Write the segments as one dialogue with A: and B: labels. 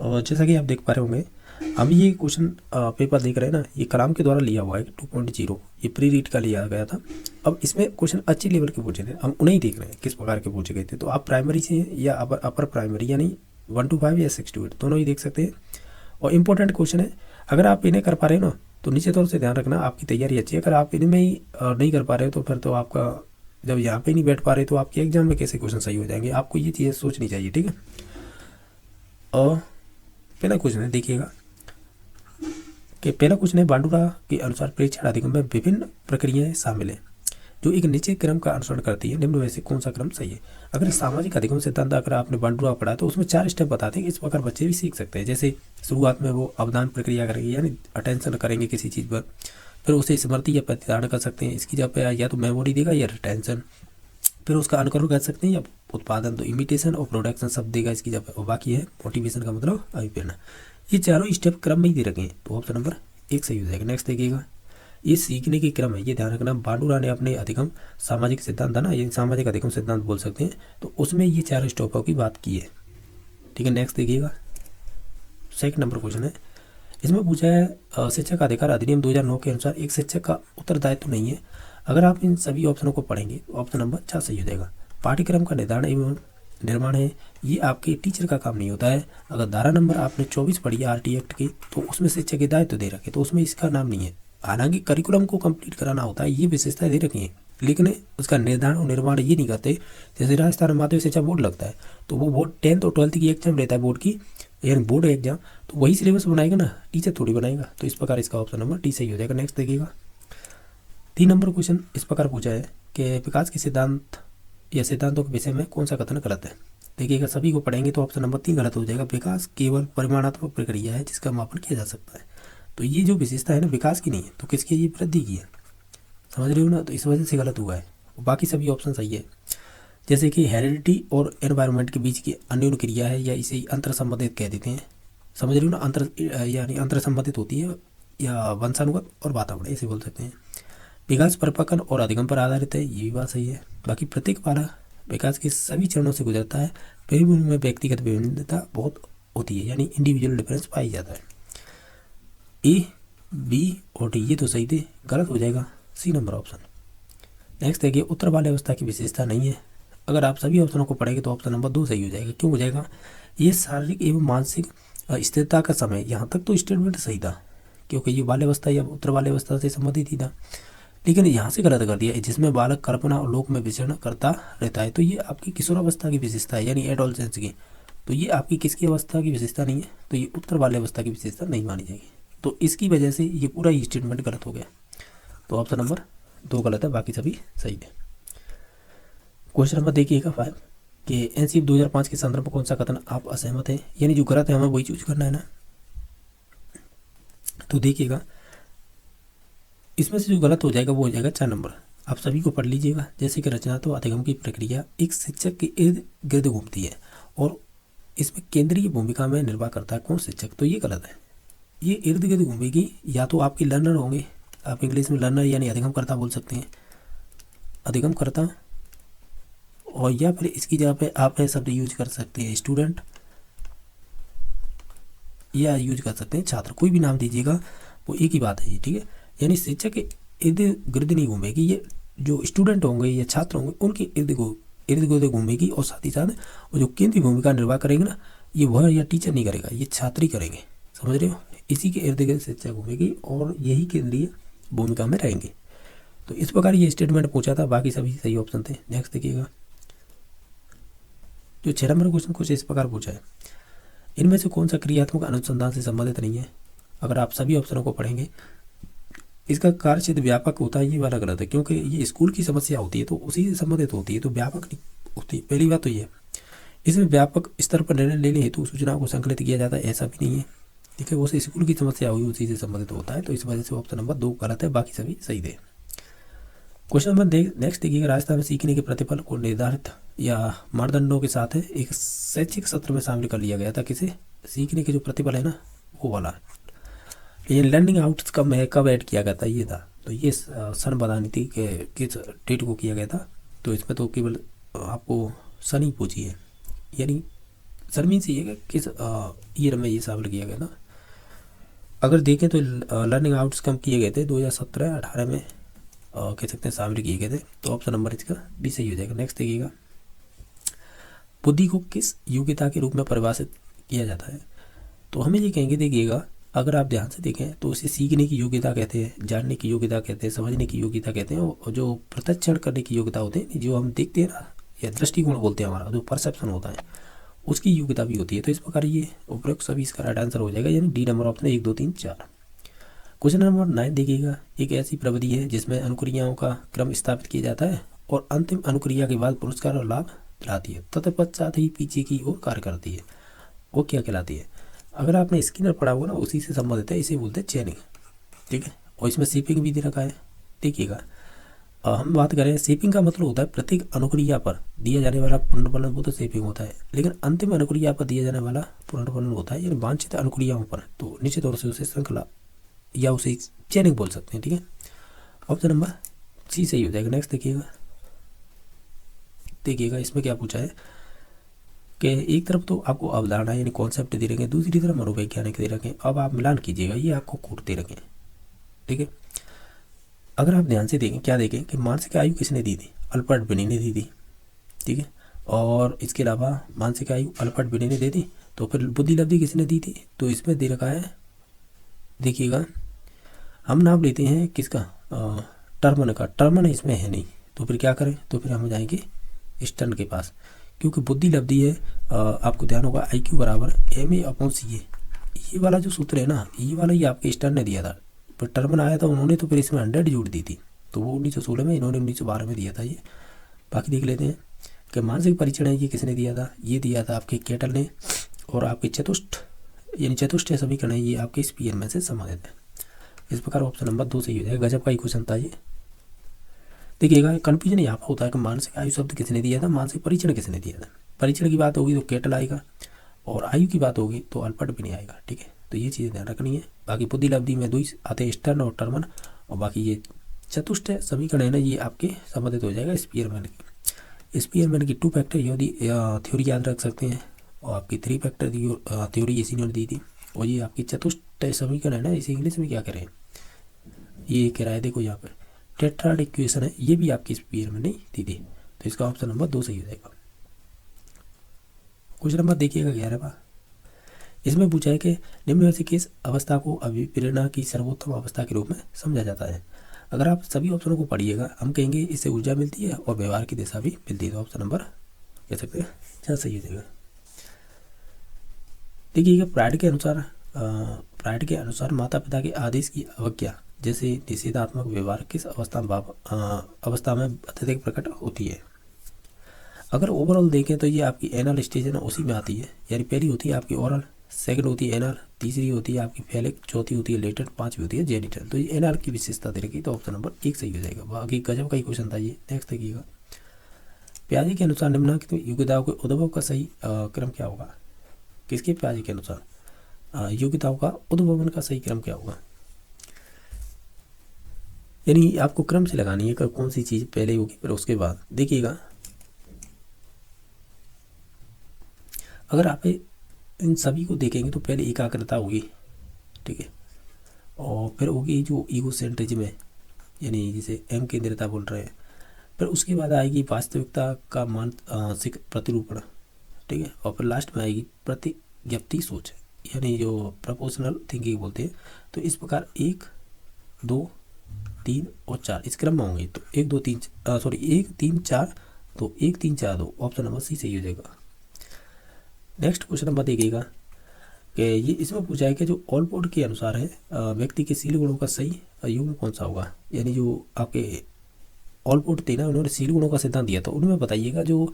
A: और जैसा कि आप देख पा रहे होंगे, हम ये क्वेश्चन पेपर देख रहे हैं ना, ये कलाम के द्वारा लिया हुआ है 2.0, ये प्री रीड का लिया गया था। अब इसमें क्वेश्चन अच्छे लेवल के पूछे थे, हम उन्हें ही देख रहे हैं किस प्रकार के पूछे गए थे। तो आप प्राइमरी से या अपर प्राइमरी यानी 1 to 5 या 6 to 8 दोनों ही देख सकते हैं। और इम्पोर्टेंट क्वेश्चन है, अगर आप इन्हें कर पा रहे हो ना तो निश्चित तौर से ध्यान रखना आपकी तैयारी अच्छी है। अगर आप इनमें ही नहीं कर पा रहे हो तो फिर तो आपका, जब यहाँ पे नहीं बैठ पा रहे तो आपके एग्जाम में कैसे क्वेश्चन सही हो जाएंगे, आपको ये चीज़ें सोचनी चाहिए, ठीक है। और पहला क्वेश्चन है, देखिएगा कि पहला क्वेश्चन है, बांडुरा के अनुसार प्रेक्षण अधिगम में विभिन्न प्रक्रियाएं शामिल हैं जो एक निश्चित क्रम का अनुसरण करती है, निम्न में से कौन सा क्रम सही है। अगर सामाजिक अधिगम सिद्धांत अगर आपने बांडुरा पढ़ा तो उसमें 4 स्टेप बताते हैं, इस प्रकार बच्चे भी सीख सकते हैं। जैसे शुरुआत में वो अवधान प्रक्रिया करेंगे यानी अटेंशन करेंगे किसी चीज़ पर, फिर उसे स्मृति या प्रतिधारण कर सकते हैं, इसकी जगह या तो मेमोरी देगा या रिटेंशन, फिर उसका अनुकरण कर सकते हैं, या उत्पादन तो इमिटेशन और प्रोडक्शन शब्द देगा इसकी जगह, और बाकी है मोटिवेशन का मतलब अभिप्रेरणा। ये चारों स्टेप क्रम में ही दे रखे हैं, तो ऑप्शन नंबर 1 सही हो जाएगा। नेक्स्ट देखिएगा, ये सीखने के क्रम है, ये ध्यान रखना। बांडुरा ने अपने अधिगम सामाजिक सिद्धांत था ना, ये सामाजिक अधिगम सिद्धांत बोल सकते हैं, तो उसमें ये 4 स्टेपों की बात की है, ठीक है। नेक्स्ट देखिएगा, सेकंड नंबर क्वेश्चन है, इसमें पूछा है शिक्षक अधिकार अधिनियम 2009 के अनुसार एक शिक्षक का उत्तरदायित्व तो नहीं है। अगर आप इन सभी ऑप्शनों को पढ़ेंगे तो ऑप्शन नंबर 4 सही हो जाएगा। पाठ्यक्रम का निर्धारण एवं निर्माण है, ये आपके टीचर का काम नहीं होता है। अगर धारा नंबर आपने 24 पढ़ी आरटी एक्ट की तो उसमें शिक्षक के दायित्व दे रखे, तो उसमें इसका नाम नहीं है। हालांकि करिकुलम को कंप्लीट कराना होता है, ये विशेषताएं दे रखी हैं, लेकिन उसका निर्धारण और निर्माण ये नहीं करते। जैसे राजस्थान माध्यमिक शिक्षा बोर्ड लगता है तो वो बोर्ड 10th और 12th की एग्जाम लेता है, बोर्ड की यानी बोर्ड एग्जाम, तो वही सिलेबस बनाएगा ना, टीचर थोड़ी बनाएगा। तो इस प्रकार इसका ऑप्शन नंबर डी सही हो जाएगा। नेक्स्ट देखिएगा, 3 नंबर क्वेश्चन इस प्रकार पूछा है कि विकास के सिद्धांत या सिद्धांतों के विषय में कौन सा कथन गलत है। देखिएगा, सभी को पढ़ेंगे तो ऑप्शन नंबर 3 गलत हो जाएगा। विकास केवल परिमाणात्मक प्रक्रिया है जिसका मापन किया जा सकता है, तो ये जो विशेषता है ना विकास की नहीं है, तो किसकी है, ये वृद्धि की है, समझ रहे हो ना, तो इस वजह से गलत हुआ है। बाकी सभी ऑप्शन सही है। जैसे कि हेरिडिटी और एनवायरनमेंट के बीच की अन्योन्य क्रिया है, या इसे अंतर संबंधित कह देते हैं, समझ रहे हो ना, अंतर यानी अंतर संबंधित होती है, या वंशानुगत और वातावरण ऐसे बोल सकते हैं। विकास परिपक्व और अधिगम पर आधारित है, ये भी बात सही है। बाकी प्रत्येक वाला विकास के सभी चरणों से गुजरता है, फिर भी उनमें व्यक्तिगत विभिन्नता बहुत होती है, यानी इंडिविजुअल डिफरेंस पाई जाता है। ए, बी और डी ये तो सही थे, गलत हो जाएगा सी नंबर ऑप्शन। नेक्स्ट देखिए, उत्तर वाले अवस्था की विशेषता नहीं है। अगर आप सभी ऑप्शनों को पढ़ेंगे तो ऑप्शन नंबर 2 सही हो जाएगा। क्यों हो जाएगा, ये शारीरिक एवं मानसिक स्थिरता का समय, यहाँ तक तो स्टेटमेंट सही था क्योंकि ये बाल्य अवस्था या उत्तर बाल्य अवस्था से संबंधित ही था, लेकिन यहाँ से गलत कर दिया, जिसमें बालक कल्पना और लोक में विचरण करता रहता है, तो ये आपकी किशोरावस्था की विशेषता है, यानी एडोलसेंस की। तो ये आपकी किसकी अवस्था की विशेषता नहीं है, तो ये उत्तर बाल्य अवस्था की विशेषता नहीं मानी जाएगी। तो इसकी वजह से ये पूरा ही स्टेटमेंट गलत हो गया, तो ऑप्शन नंबर 2 गलत है, बाकी सभी सही है। क्वेश्चन नंबर देखिएगा 5 कि एनसीएफ 2005 के संदर्भ में कौन सा कथन आप असहमत है, यानी जो गलत है हमें वही चूज करना है ना। तो देखिएगा, इसमें से जो गलत हो जाएगा वो हो जाएगा 4 नंबर। आप सभी को पढ़ लीजिएगा। जैसे कि रचनात्मक अधिगम की प्रक्रिया एक शिक्षक के इर्द गिर्द घूमती है और इसमें केंद्रीय भूमिका में निर्वाह करता है कौन, शिक्षक, तो ये गलत है। ये इर्द गिर्द घूमेगी, या तो आपके लर्नर होंगे, आप इंग्लिश में लर्नर यानी अधिगमकर्ता बोल सकते हैं, अधिगमकर्ता, और या फिर इसकी जगह पे आप शब्द यूज कर सकते हैं स्टूडेंट, या यूज कर सकते हैं छात्र, कोई भी नाम दीजिएगा वो एक ही बात है ये, ठीक है। यानी शिक्षक के इर्द गिर्द नहीं घूमेगी, ये जो स्टूडेंट होंगे या छात्र होंगे उनके इर्द गिर्द घूमेगी, और साथ ही साथ वो जो केंद्रीय भूमिका निर्वाह करेंगे ना, ये वह या टीचर नहीं करेगा, ये छात्र ही करेंगे, समझ रहे हो। इसी के इर्द गिर्द शिक्षा घूमेगी और यही केंद्रीय भूमिका में रहेंगे। तो इस प्रकार ये स्टेटमेंट पूछा था, बाकी सभी सही ऑप्शन थे। नेक्स्ट देखिएगा, जो 6 नंबर क्वेश्चन कुछ इस प्रकार पूछा है, इनमें से कौन सा क्रियात्मक अनुसंधान से संबंधित नहीं है। अगर आप सभी ऑप्शनों को पढ़ेंगे, इसका कार्य क्षेत्र व्यापक होता है, ये वाला गलत है, क्योंकि ये स्कूल की समस्या होती है तो उसी से संबंधित होती है, तो व्यापक नहीं होती। पहली बात तो ये, इसमें व्यापक स्तर पर निर्णय लेने हेतु सूचनाओं को संकलित किया जाता है, ऐसा भी नहीं है, ठीक है। वो स्कूल की समस्या हुई उसी से संबंधित होता है, तो इस वजह से ऑप्शन नंबर 2 गलत है, बाकी सभी सही थे। क्वेश्चन नंबर नेक्स्ट देखिएगा, राजस्थान में सीखने के प्रतिफल को निर्धारित या मानदंडों के साथ एक शैक्षिक सत्र में शामिल कर लिया गया था, किसे, सीखने के जो प्रतिफल है ना वो वाला। ये लर्निंग आउट्स कब है, कब ऐड किया गया था, ये था, तो ये सन बतानी थी कि किस डेट को किया गया था, तो इसमें तो केवल आपको सन ही पूछी है, यानी सर मीन्स ये कि किस ईयर में ये शामिल किया गया ना। अगर देखें तो लर्निंग आउटकम किए गए थे 2017-18 में कह सकते हैं शामिल किए गए थे। तो ऑप्शन नंबर इसका बी सही हो जाएगा। नेक्स्ट देखिएगा, बुद्धि को किस योग्यता के रूप में परिभाषित किया जाता है। तो हमें ये कहेंगे, देखिएगा अगर आप ध्यान से देखें तो उसे सीखने की योग्यता कहते हैं, जानने की योग्यता कहते हैं, समझने की योग्यता कहते हैं, और जो प्रत्यक्षण करने की योग्यता होती है, जो हम देखते हैं ना, या दृष्टिकोण बोलते हैं, हमारा जो परसेप्शन होता है उसकी योग्यता भी होती है। तो इस प्रकार ये उपरोक्त सभी इसका राइट आंसर हो जाएगा, यानी D number option 1 2 3 4। Question number 9 देखिएगा, एक ऐसी प्रविधि है जिसमें अनुक्रियाओं का क्रम स्थापित किया जाता है और अंतिम अनुक्रिया के बाद पुरस्कार और लाभ दिलाती है, तत्पश्चात ही पीछे की ओर कार्य करती है, वो क्या कहलाती है। अगर आपने स्किनर पढ़ा हुआ ना, उसी से संबंधित है, इसे बोलते हैं चेनिंग, ठीक है। और इसमें शेपिंग भी दे रखा है। देखिएगा हम बात करें, शेपिंग का मतलब होता है प्रत्येक अनुक्रिया पर दिया जाने वाला पुनर्फलन, वो तो शेपिंग होता है। लेकिन अंतिम अनुक्रिया पर दिया जाने वाला पुनर्फलन होता है, यानी वांछित अनुक्रियाओं पर, तो निश्चित तौर से उसे श्रृंखला या उसे चेनिंग बोल सकते हैं, ठीक है। ऑप्शन नंबर सी सही हो जाएगा। नेक्स्ट देखिएगा इसमें क्या पूछा है कि एक तरफ तो आपको अवधारणा यानी कॉन्सेप्ट दे रखे हैं, दूसरी तरफ मनोवैज्ञानिक दे रखे हैं। अब आप मिलान कीजिएगा, ये आपको कोड दे रखे हैं, ठीक है। अगर आप ध्यान से देखें, क्या देखें कि मानसिक आयु किसने दी थी, अल्बर्ट बिनी ने दी थी, ठीक है। और इसके अलावा मानसिक आयु अल्बर्ट बिनी ने दे दी, तो फिर बुद्धि लब्धि किसने दी थी, तो इसमें दे रखा है, देखिएगा हम नाम लेते हैं किसका, टर्मन का। टर्मन इसमें है नहीं, तो फिर क्या करें, तो फिर हम जाएंगे स्टर्न के पास, क्योंकि बुद्धि लब्धि है। आपको ध्यान होगा IQ बराबर MA/CA, ये वाला जो सूत्र है ना, ये वाला ही आपके स्टर्न ने दिया था। पर टर्मन आया था उन्होंने, तो फिर इसमें 100 जोड़ दी थी, तो वो 1916 में, इन्होंने 1912 में दिया था ये। बाकी देख लेते हैं कि मानसिक परीक्षण है, ये किसने दिया था, ये दिया था आपके केटल ने। और आपके चतुष्ट यानी चतुष्ट समीकरण है, ये आपके स्पीयरमैन से संबंधित है। इस प्रकार ऑप्शन नंबर 2 सही हो जाएगा। गजब का ही क्वेश्चन था ये। देखिएगा कन्फ्यूजन यहाँ पर होता है कि मानसिक आयु शब्द किसने दिया था, मानसिक परीक्षण किसने दिया था। परीक्षण की बात होगी तो केटल आएगा, और आयु की बात होगी तो अल्बर्ट भी नहीं आएगा, ठीक है। तो ये चीज़ें ध्यान रखनी है। बाकी बुद्धि लब्धि में 2 आते हैं, स्टर्न और टर्मन, और बाकी ये चतुष्ट समीकरण है ना, ये आपके संबंधित हो जाएगा स्पीयरमैन की। स्पीयरमैन की 2 फैक्टर थ्योरी याद रख सकते हैं, और आपकी 3 फैक्टर थ्योरी इसी ने दी थी। और ये आपकी चतुष्ट समीकरण है ना, इसे इंग्लिश में क्या करें, ये कह रहा है, देखो यहाँ पर टेट्राड इक्वेशन है, ये भी आपकी स्पीयरमैन ने दी थी। तो इसका ऑप्शन नंबर 2 सही हो जाएगा। क्वेश्चन नंबर देखिएगा 11वां, इसमें पूछा है कि निम्न में से किस अवस्था को अभिप्रेरणा की सर्वोत्तम अवस्था के रूप में समझा जाता है। अगर आप सभी ऑप्शनों को पढ़िएगा, हम कहेंगे इससे ऊर्जा मिलती है और व्यवहार की दिशा भी मिलती है। तो ऑप्शन नंबर कह सकते हैं 4 सही हो जाएगा। देखिएगा प्राइड के अनुसार माता पिता के आदेश की अवज्ञा जैसे निषेधात्मक व्यवहार किस अवस्था में अत्यधिक प्रकट होती है। अगर ओवरऑल देखें तो ये आपकी एनल स्टेज है ना, उसी में आती है। यानी पहली होती है आपकी ओरल, सेकंड होती है एनल, तीसरी होती है आपकी फेलिक, चौथी होती है लेटेंट, 5वीं होती है जेनिटल। तो ये एनल की विशेषता दे रखी, तो ऑप्शन नंबर 1 सही हो जाएगा। बाकी गजब का ही क्वेश्चन था ये। नेक्स्ट देखिएगा, प्याजे के अनुसार निम्नलिखित योग्यताओं के उद्भव का सही क्रम क्या होगा। किसके प्याजे के अनुसार योग्यताओं का उद्भवन का सही क्रम क्या होगा, यानी आपको क्रम से लगानी है कि कौन सी चीज़ पहले होगी फिर उसके बाद। देखिएगा अगर आप इन सभी को देखेंगे तो पहले एकाग्रता होगी, ठीक है, और फिर होगी जो ईगोसेंट्रिज्म है, यानी जिसे M केंद्रिता बोल रहे हैं। फिर उसके बाद आएगी वास्तविकता का मानसिक प्रतिरूपण, ठीक है, और फिर लास्ट में आएगी प्रतिज्ञप्ति सोच, यानी जो प्रपोजनल थिंकिंग बोलते हैं। तो इस प्रकार 1 2 3 और 4 इस क्रम में होंगे। तो 1 2 3 1 3 4 तो 1 3 4 2 ऑप्शन नंबर सी सही हो जाएगा। नेक्स्ट क्वेश्चन नंबर देखिएगा कि ये इसमें पूछा है कि जो ऑलपोर्ट के अनुसार है व्यक्ति के शील गुणों का सही युग्म कौन सा होगा। यानी जो आपके ऑलपोर्ट थे ना, उन्होंने शील गुणों का सिद्धांत दिया था, उनमें बताइएगा जो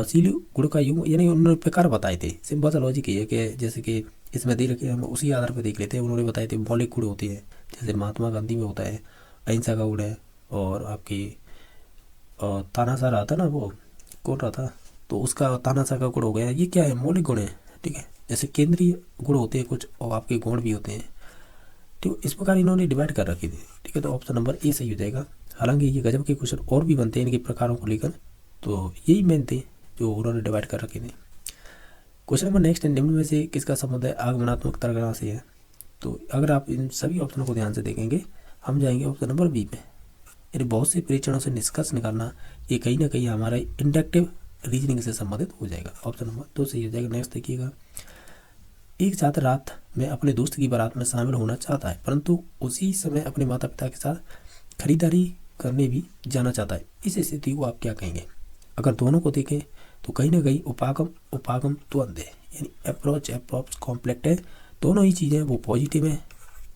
A: शील गुण का युग्म, यानी उन्होंने प्रकार बताए थे। सिंपल सा लॉजिक ये है कि जैसे कि इसमें दे रखे हम उसी आधार पर देख लेते हैं। उन्होंने बताए थे मौलिक गुण होते हैं, जैसे महात्मा गांधी में होता है अहिंसा का गुण है, और आपकी तानाशाह रहा था ना, वो कौन रहा था, तो उसका तानाशाह का गुण हो गया। ये क्या है, मौलिक गुण है, ठीक है। जैसे केंद्रीय गुण होते हैं कुछ, और आपके गुण भी होते हैं, तो इस प्रकार इन्होंने डिवाइड कर रखी थी, ठीक है। तो ऑप्शन नंबर ए सही हो जाएगा। हालांकि ये गजब के क्वेश्चन और भी बनते हैं इनके प्रकारों को लेकर, तो यही मेन थे जो उन्होंने डिवाइड कर रखे थे। क्वेश्चन नंबर नेक्स्ट है, निम्न में से किसका संबंध है आगमनात्मक तर्कणा से है। तो अगर आप इन सभी ऑप्शनों को ध्यान से देखेंगे, हम जाएंगे ऑप्शन नंबर बी में, यानी बहुत से परीक्षणों से निष्कर्ष निकालना, ये कहीं ना कहीं हमारा इंडक्टिव रीजनिंग से संबंधित हो जाएगा। ऑप्शन नंबर 2 सही हो जाएगा। नेक्स्ट देखिएगा, एक छात्र रात में अपने दोस्त की बारात में शामिल होना चाहता है, परंतु उसी समय अपने माता पिता के साथ खरीदारी करने भी जाना चाहता है। इस स्थिति को आप क्या कहेंगे? अगर दोनों को देखें तो कहीं ना कहीं उपागम द्वंद्व है, यानी अप्रोच कॉम्प्लेक्ट है। दोनों ही चीज़ें वो पॉजिटिव हैं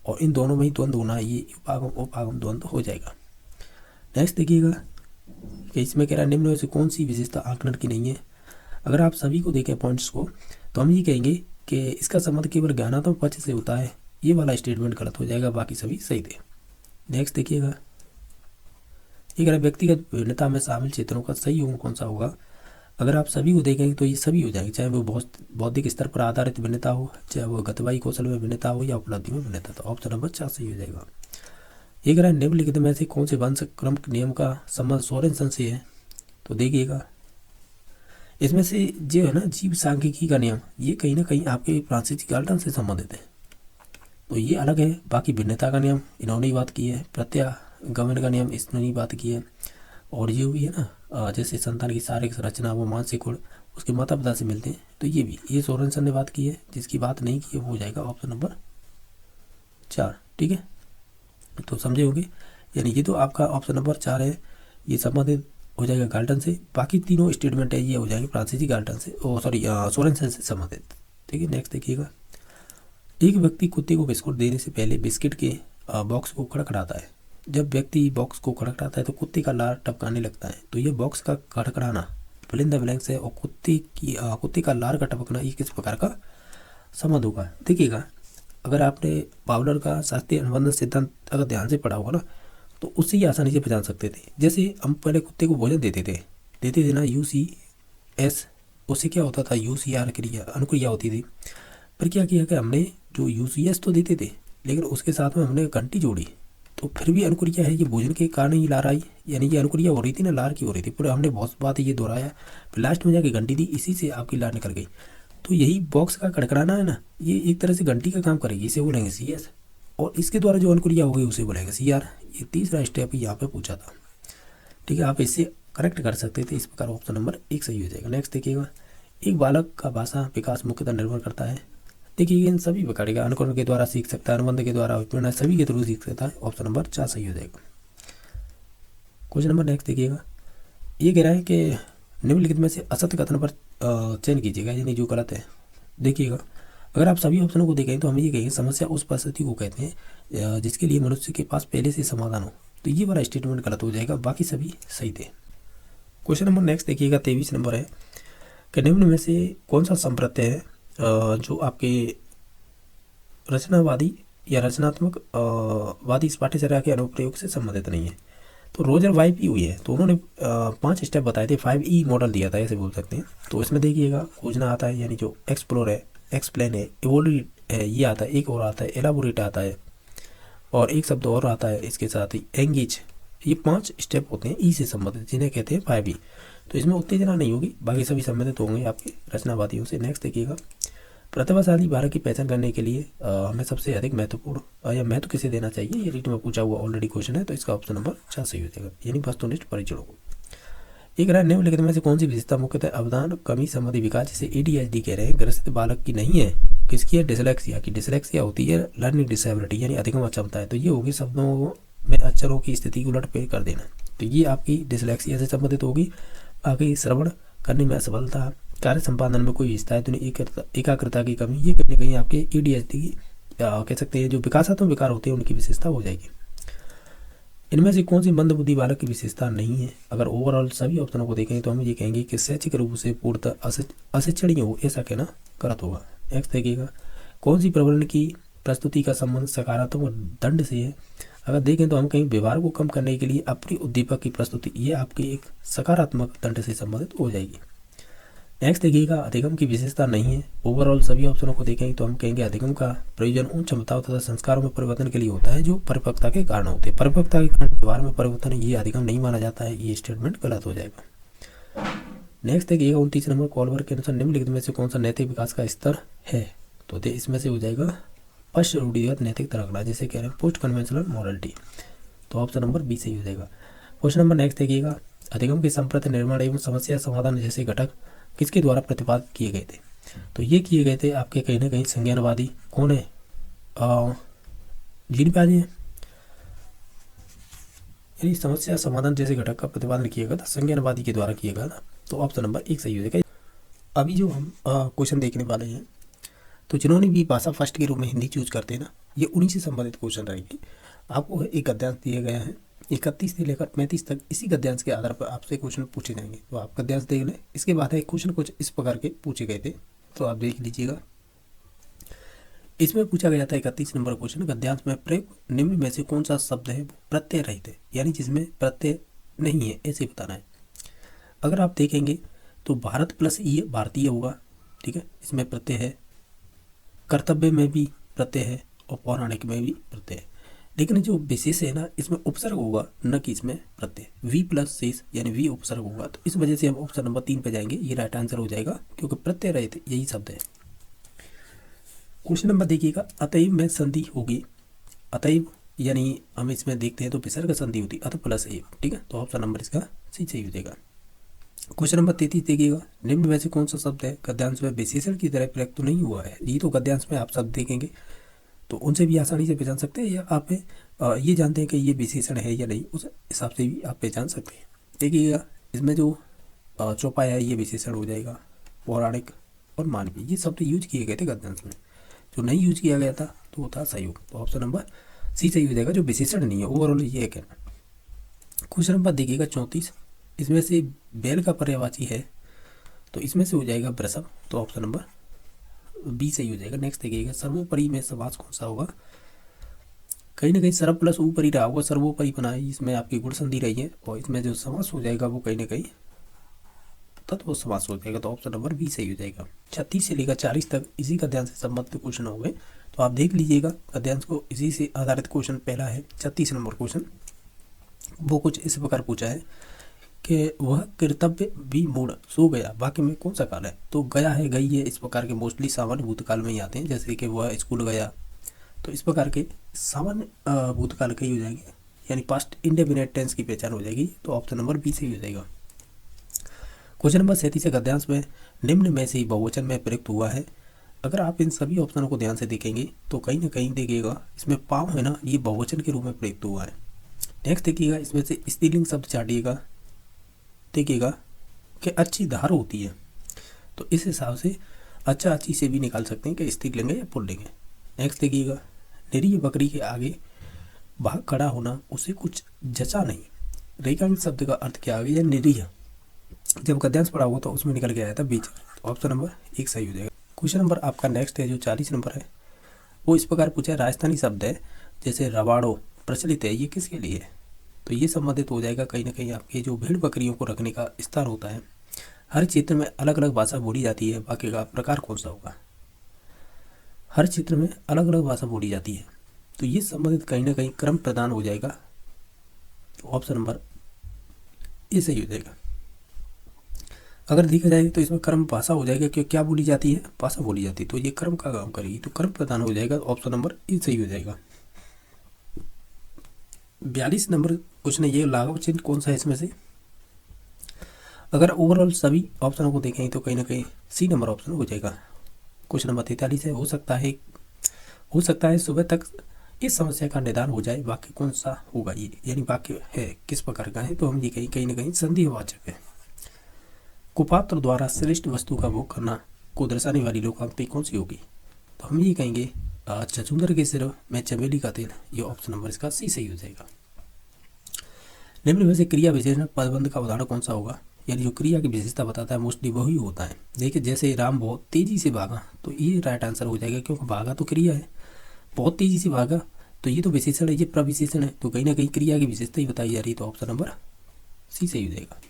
A: और इन दोनों में ही द्वंद्व होना, ये उपागम द्वंद्व हो जाएगा। नेक्स्ट देखिएगा कि इसमें कह रहा है निम्न में से कौन सी विशेषता आकलन की नहीं है। अगर आप सभी को देखें पॉइंट्स को, तो हम ये कहेंगे कि इसका संबंध केवल ज्ञानात्मक पक्ष से होता है, ये वाला स्टेटमेंट गलत हो जाएगा, बाकी सभी सही थे। नेक्स्ट देखिएगा, ये कह रहा है व्यक्तिगत भिन्नता में शामिल क्षेत्रों का सही योग कौन सा होगा। अगर आप सभी को देखेंगे तो ये सभी हो जाएंगे, चाहे वो बौद्धिक स्तर पर आधारित भिन्नता हो, चाहे वो गतिवाही कौशल में भिन्नता हो या उपलब्धि में भिन्नता। तो ऑप्शन नंबर 4 सही हो जाएगा। ये कह रहा है निम्नलिखित में से कौन से वंशक्रम नियम का संबंध सोरेनसन से है। तो देखिएगा, इसमें से जो है ना जीव सांख्यिकी का नियम, ये कहीं ना कहीं आपके फ्रांसीसी गाल्टन से संबंधित है, तो ये अलग है। बाकी भिन्नता का नियम इन्होंने ही बात की है, प्रत्यागमन का नियम इसने ही बात की है, और ये भी है ना जैसे संतान की शारीरिक संरचना वो मानसिक गुण उसके माता पिता से मिलते हैं, तो ये भी ये सोरेनसन ने बात की है। जिसकी बात नहीं की है वो हो जाएगा ऑप्शन नंबर 4। ठीक है, तो समझे होंगे, यानी ये तो आपका ऑप्शन नंबर 4 है, ये संबंधित हो जाएगा गाल्टन से। बाकी तीनों स्टेटमेंट है ये हो जाएंगे फ्रांसीसी गाल्टन से, सोरेनसन से संबंधित। ठीक है, नेक्स्ट देखिएगा, एक व्यक्ति कुत्ते को बिस्कुट देने से पहले बिस्किट के बॉक्स को खड़खड़ाता है। जब व्यक्ति बॉक्स को खड़खड़ाता है तो कुत्ते का लार टपकाने लगता है। तो ये बॉक्स का खड़खड़ाना फिल इन द ब्लैंक्स है, और कुत्ते का लार का टपकना ये किस प्रकार का संबंध होगा। देखिएगा, अगर आपने पावलर का शास्त्रीय अनुबंध सिद्धांत अगर ध्यान से पढ़ा होगा ना, तो उससे ही आसानी से पहचान सकते थे। जैसे हम पहले कुत्ते को भोजन देते थे ना, UCS, उससे क्या होता था UCR क्रिया अनुक्रिया होती थी। पर क्या किया कि हमने जो UCS तो देते थे, लेकिन उसके साथ में हमने घंटी जोड़ी, तो फिर भी अनुक्रिया है, ये भोजन के कारण ही लार आई, यानी कि अनुक्रिया हो रही थी ना, लार की हो रही थी। पूरा हमने बहुत बात ये दोहराया, फिर लास्ट में जाके घंटी दी, इसी से आपकी लार निकल गई। तो यही बॉक्स का खड़खड़ाना है ना, ये एक तरह से घंटी का काम करेगी, इसे बोलेंगे CS, और इसके द्वारा जो अनुक्रिया हो गई उसे बोलेंगे CR। ये तीसरा स्टेप यहाँ पे पूछा था। ठीक है, आप इससे करेक्ट कर सकते थे, इस प्रकार ऑप्शन नंबर 1 सही हो जाएगा। नेक्स्ट देखिएगा, एक बालक का भाषा विकास मुख्यतः निर्भर करता है। देखिए इन सभी प्रकार का अनुकरण के द्वारा सीख सकता है, अनुबंध के द्वारा, प्रेरणा सभी के थ्रू सीख सकता है। ऑप्शन नंबर 4 सही हो जाएगा। क्वेश्चन नंबर नेक्स्ट देखिएगा, ये कह रहा है कि निम्नलिखित में से असत्य कथन पर चयन कीजिएगा, यानी जो गलत है। देखिएगा, अगर आप सभी ऑप्शनों को देखें तो हम ये कहेंगे समस्या उस परिस्थिति को कहते हैं जिसके लिए मनुष्य के पास पहले से समाधान हो। तो ये वाला स्टेटमेंट गलत हो जाएगा, बाकी सभी सही थे। क्वेश्चन नंबर नेक्स्ट देखिएगा, 23 नंबर है कि निम्न में से कौन सा संप्रत्यय है जो आपके रचनावादी या रचनात्मक वादी इस पाठ्यचर्या के अनुप्रयोग से संबंधित नहीं है। तो रोजर वाइप हुई है, तो उन्होंने 5 स्टेप बताए थे, 5E मॉडल दिया था, ऐसे बोल सकते हैं। तो इसमें देखिएगा, खोजना आता है, यानी जो एक्सप्लोर है, एक्सप्लेन है, इवोल्यूट है, ये आता है, एक और आता है एलाबोरेट आता है, और एक शब्द और आता है इसके साथ ही एंगेज। ये 5 स्टेप होते हैं E से संबंधित, जिन्हें कहते हैं 5E। तो इसमें उत्तेजना नहीं होगी, बाकी सभी संबंधित होंगे आपके रचनावादियों से। नेक्स्ट देखिएगा, प्रतिभाशाली बालक की पहचान करने के लिए हमें सबसे अधिक महत्वपूर्ण या महत्व किसे देना चाहिए, ये रीट में पूछा हुआ ऑलरेडी क्वेश्चन है, तो इसका ऑप्शन नंबर 4 सही हो जाएगा, यानी वस्तुनिष्ठ परीक्षणों को। एक रहा निम्नलिखित में से कौन सी विशेषता मुख्यतः अवधान कमी संबंधी विकास जिसे ADHD कह रहे हैं ग्रसित बालक की नहीं है, किसकी है, डिसलेक्सिया की। डिसलेक्सिया होती है लर्निंग डिसेबिलिटी, यानी अधिगम अक्षमता है। तो ये होगी शब्दों में अक्षरों की स्थिति को उलटफेर कर देना, तो ये आपकी डिसलेक्सिया से संबंधित होगी। बाकी श्रवण करने में असफलता, कार्य संपादन में कोई हिस्सा है तो एकाग्रता की कमी, ये कहीं ना कहीं आपके ADHD की कह सकते हैं जो विकासात्मक विकार होते हैं उनकी विशेषता हो जाएगी। इनमें से कौन सी मंद बुद्धि बालक की विशेषता नहीं है। अगर ओवरऑल सभी ऑप्शनों को देखें तो हम ये कहेंगे कि शैक्षिक रूप से पूर्णतः अशिक्षणीय हो, ऐसा कहना गलत होगा। नेक्स्ट देखिएगा, कौन सी प्रवृत्ति की प्रस्तुति का संबंध सकारात्मक दंड से है। अगर देखें तो हम कहीं व्यवहार को कम करने के लिए अप्रिय उद्दीपक की प्रस्तुति, ये आपकी एक सकारात्मक दंड से संबंधित हो जाएगी। नेक्स्ट देखिएगा, अधिगम की विशेषता नहीं है। ओवरऑल सभी ऑप्शनों को देखेंगे तो हम कहेंगे अधिगम का प्रयोजन उन क्षमताओं तथा संस्कारों में परिवर्तन के लिए होता है जो परिपक्वता के कारण होते हैं। परिपक्वता के कारण व्यवहार में परिवर्तन, ये अधिगम नहीं माना जाता है, ये स्टेटमेंट गलत हो जाएगा। नेक्स्ट देखिएगा 29 नंबर, कॉलवर के अनुसार निम्नलिखित में से कौन सा नैतिक विकास का स्तर है? तो इसमें से हो जाएगा फर्स्ट रूढ़िगत नैतिकता रखना, जैसे कह रहे हैं पोस्ट कन्वेंशनल मॉरलिटी। तो ऑप्शन नंबर बी सही हो जाएगा। क्वेश्चन नंबर नेक्स्ट देखिएगा, अधिगम के संप्रति निर्माण एवं समस्या समाधान जैसे घटक किसके द्वारा प्रतिपादित किए गए थे? तो ये किए गए थे आपके कहीं ना कहीं संज्ञानवादी, कौन है, जीन प्याजे हैं। यानी समस्या समाधान जैसे घटक का प्रतिपादन किया गया था संज्ञानवादी के द्वारा किया गया था। तो ऑप्शन नंबर एक सही हो जाएगा। अभी जो हम क्वेश्चन देखने वाले हैं, तो जिन्होंने भी भाषा फर्स्ट के रूप में हिंदी चूज करते हैं ना, ये उन्हीं से संबंधित क्वेश्चन रहेंगे। आपको एक गद्यांश दिया गया है 31 से लेकर 35 तक, इसी गद्यांश के आधार पर आपसे क्वेश्चन पूछे जाएंगे। तो आप गद्यांश देख लें। इसके बाद है क्वेश्चन कुछ इस प्रकार के पूछे गए थे, तो आप देख लीजिएगा। इसमें पूछा गया था 31 नंबर क्वेश्चन, गद्यांश में प्रयुक्त निम्न में से कौन सा शब्द है प्रत्यय रहित है, यानी जिसमें प्रत्यय नहीं है, ऐसे बताना है। अगर आप देखेंगे तो भारत प्लस ये भारतीय होगा, ठीक है, इसमें प्रत्यय है। कर्तव्य में भी प्रत्यय है और पौराणिक में भी प्रत्यय है। लेकिन जो विशेष है ना, इसमें उपसर्ग होगा, न कि इसमें प्रत्यय। वी प्लस शेष यानी वी उपसर्ग होगा। तो इस वजह से हम ऑप्शन नंबर 3 पे जाएंगे, ये राइट आंसर हो जाएगा, क्योंकि प्रत्यय रहित यही शब्द है। क्वेश्चन नंबर देखिएगा, अतएव में संधि होगी। अतएव यानी हम इसमें देखते हैं तो विसर्ग संधि होती है, अत प्लस एव, ठीक है। तो ऑप्शन नंबर इसका सही हो जाएगा। क्वेश्चन नंबर 33 देखिएगा, निम्न में से कौन सा शब्द है गद्यांश में विशेषण की तरह प्रयुक्त तो नहीं हुआ है? ये तो गद्यांश में आप शब्द देखेंगे तो उनसे भी आसानी से पहचान सकते हैं, या आप ये जानते हैं कि ये विशेषण है या नहीं, उस हिसाब से भी आप पहचान सकते हैं। देखिएगा इसमें जो चौपाया है ये विशेषण हो जाएगा, पौराणिक और मानवीय ये शब्द यूज किए गए थे गद्यांश में। जो नहीं यूज किया गया था तो वो था सहयोग। तो ऑप्शन नंबर सी सही हो जाएगा, जो विशेषण नहीं है, ओवरऑल ये है कहना। क्वेश्चन नंबर देखिएगा 34, इसमें से बैल का पर्यायवाची है, तो इसमें से हो जाएगा वृषभ। तो ऑप्शन नंबर बी सही हो जाएगा। नेक्स्ट देखिएगा, सर्वोपरि में समास कौन सा होगा? कहीं ना कहीं सर्व प्लस ऊपरी रहा होगा, सर्वोपरि बना है, इसमें आपकी गुण संधि रही है, और इसमें जो समास हो जाएगा वो कहीं ना कहीं तत्व समास हो जाएगा। तो ऑप्शन नंबर बी सही हो जाएगा। 36 से लेकर 40 तक इसी गद्यांश से संबंधित क्वेश्चन हो गए, तो आप देख लीजिएगा गद्यांश को इसी से आधारित क्वेश्चन पहला है 36 नंबर क्वेश्चन। वो कुछ इस प्रकार पूछा है कि वह कर्तव्य भी मूड सो गया, वाक्य में कौन सा काल है? तो गया है, गई है, इस प्रकार के मोस्टली सामान्य भूतकाल में ही आते हैं, जैसे कि वह स्कूल गया। तो इस प्रकार के सामान्य भूतकाल के ही हो जाएंगे, यानी पास्ट इंडेफिनिट टेंस की पहचान हो जाएगी। तो ऑप्शन नंबर बी सही हो जाएगा। क्वेश्चन नंबर 37 गद्यांश में निम्न में से ही बहुवचन में प्रयुक्त हुआ है। अगर आप इन सभी ऑप्शनों को ध्यान से देखेंगे तो कहीं ना कहीं देखिएगा इसमें पाँव है ना, ये बहुवचन के रूप में प्रयुक्त हुआ है। नेक्स्ट देखिएगा, इसमें से स्त्रीलिंग शब्द चाटिएगा, देखिएगा कि अच्छी धार होती है, तो इस हिसाब से अच्छा अच्छी से भी निकाल सकते हैं कि स्त्रीलिंग है या पुल्लिंग है। नेक्स्ट देखिएगा, निरीह बकरी के आगे भाग खड़ा होना, उसे कुछ जचा नहीं। रेखांकित शब्द का अर्थ क्या आ गया? निरीह। जब गद्यांश पढ़ा हुआ तो उसमें निकल के आया था बीच। तो ऑप्शन नंबर एक सही हो जाएगा। क्वेश्चन नंबर आपका नेक्स्ट है जो 40 नंबर है, वो इस प्रकार पूछा है, राजस्थानी शब्द है जैसे रवाड़ो प्रचलित है, ये किसके लिए है? तो ये संबंधित हो जाएगा कहीं ना कहीं आपके जो भेड़ बकरियों को रखने का स्थान होता है। हर क्षेत्र में अलग अलग भाषा बोली जाती है, वाक्य का प्रकार कौन सा होगा? हर क्षेत्र में अलग अलग भाषा बोली जाती है, तो ये संबंधित कहीं ना कहीं क्रम प्रदान हो जाएगा। तो ऑप्शन नंबर ये सही हो जाएगा। अगर देखा जाए तो इसमें क्रम भाषा हो जाएगा, क्योंकि क्या बोली जाती है? भाषा बोली जाती है, तो ये क्रम का काम करेगी, तो क्रम प्रदान हो जाएगा। ऑप्शन नंबर ये सही हो जाएगा। 42 नंबर क्वेश्चन है, ये लागू चिन्ह कौन सा है इसमें से? अगर ओवरऑल सभी ऑप्शनों को देखें तो कहीं ना कहीं सी नंबर ऑप्शन हो जाएगा। क्वेश्चन नंबर 43 है, हो सकता है सुबह तक इस समस्या का निदान हो जाए, वाक्य कौन सा होगा ये? यानी वाक्य है किस प्रकार का है? तो हम ये कहीं ना कहीं संदेहवाचक है। कुपात्र द्वारा श्रेष्ठ वस्तु का भोग करना को दर्शाने वाली लोकांकित कौन सी होगी? तो हम ये कहेंगे छछूंदर के सिर में चमेली का तेल, ये ऑप्शन नंबर इसका सी सही हो जाएगा। निम्न में से क्रिया विशेषण पदबंध का उदाहरण कौन सा होगा? यानी जो क्रिया की विशेषता बताता है मोस्टली वही होता है। देखिए जैसे राम बहुत तेजी से भागा, तो ये राइट आंसर हो जाएगा, क्योंकि भागा तो क्रिया है, बहुत तेजी से भागा तो ये तो विशेषण है, ये प्रविशेषण है, तो कहीं ना कहीं क्रिया की विशेषता ही बताई जा रही है। तो ऑप्शन नंबर सी सही हो जाएगा।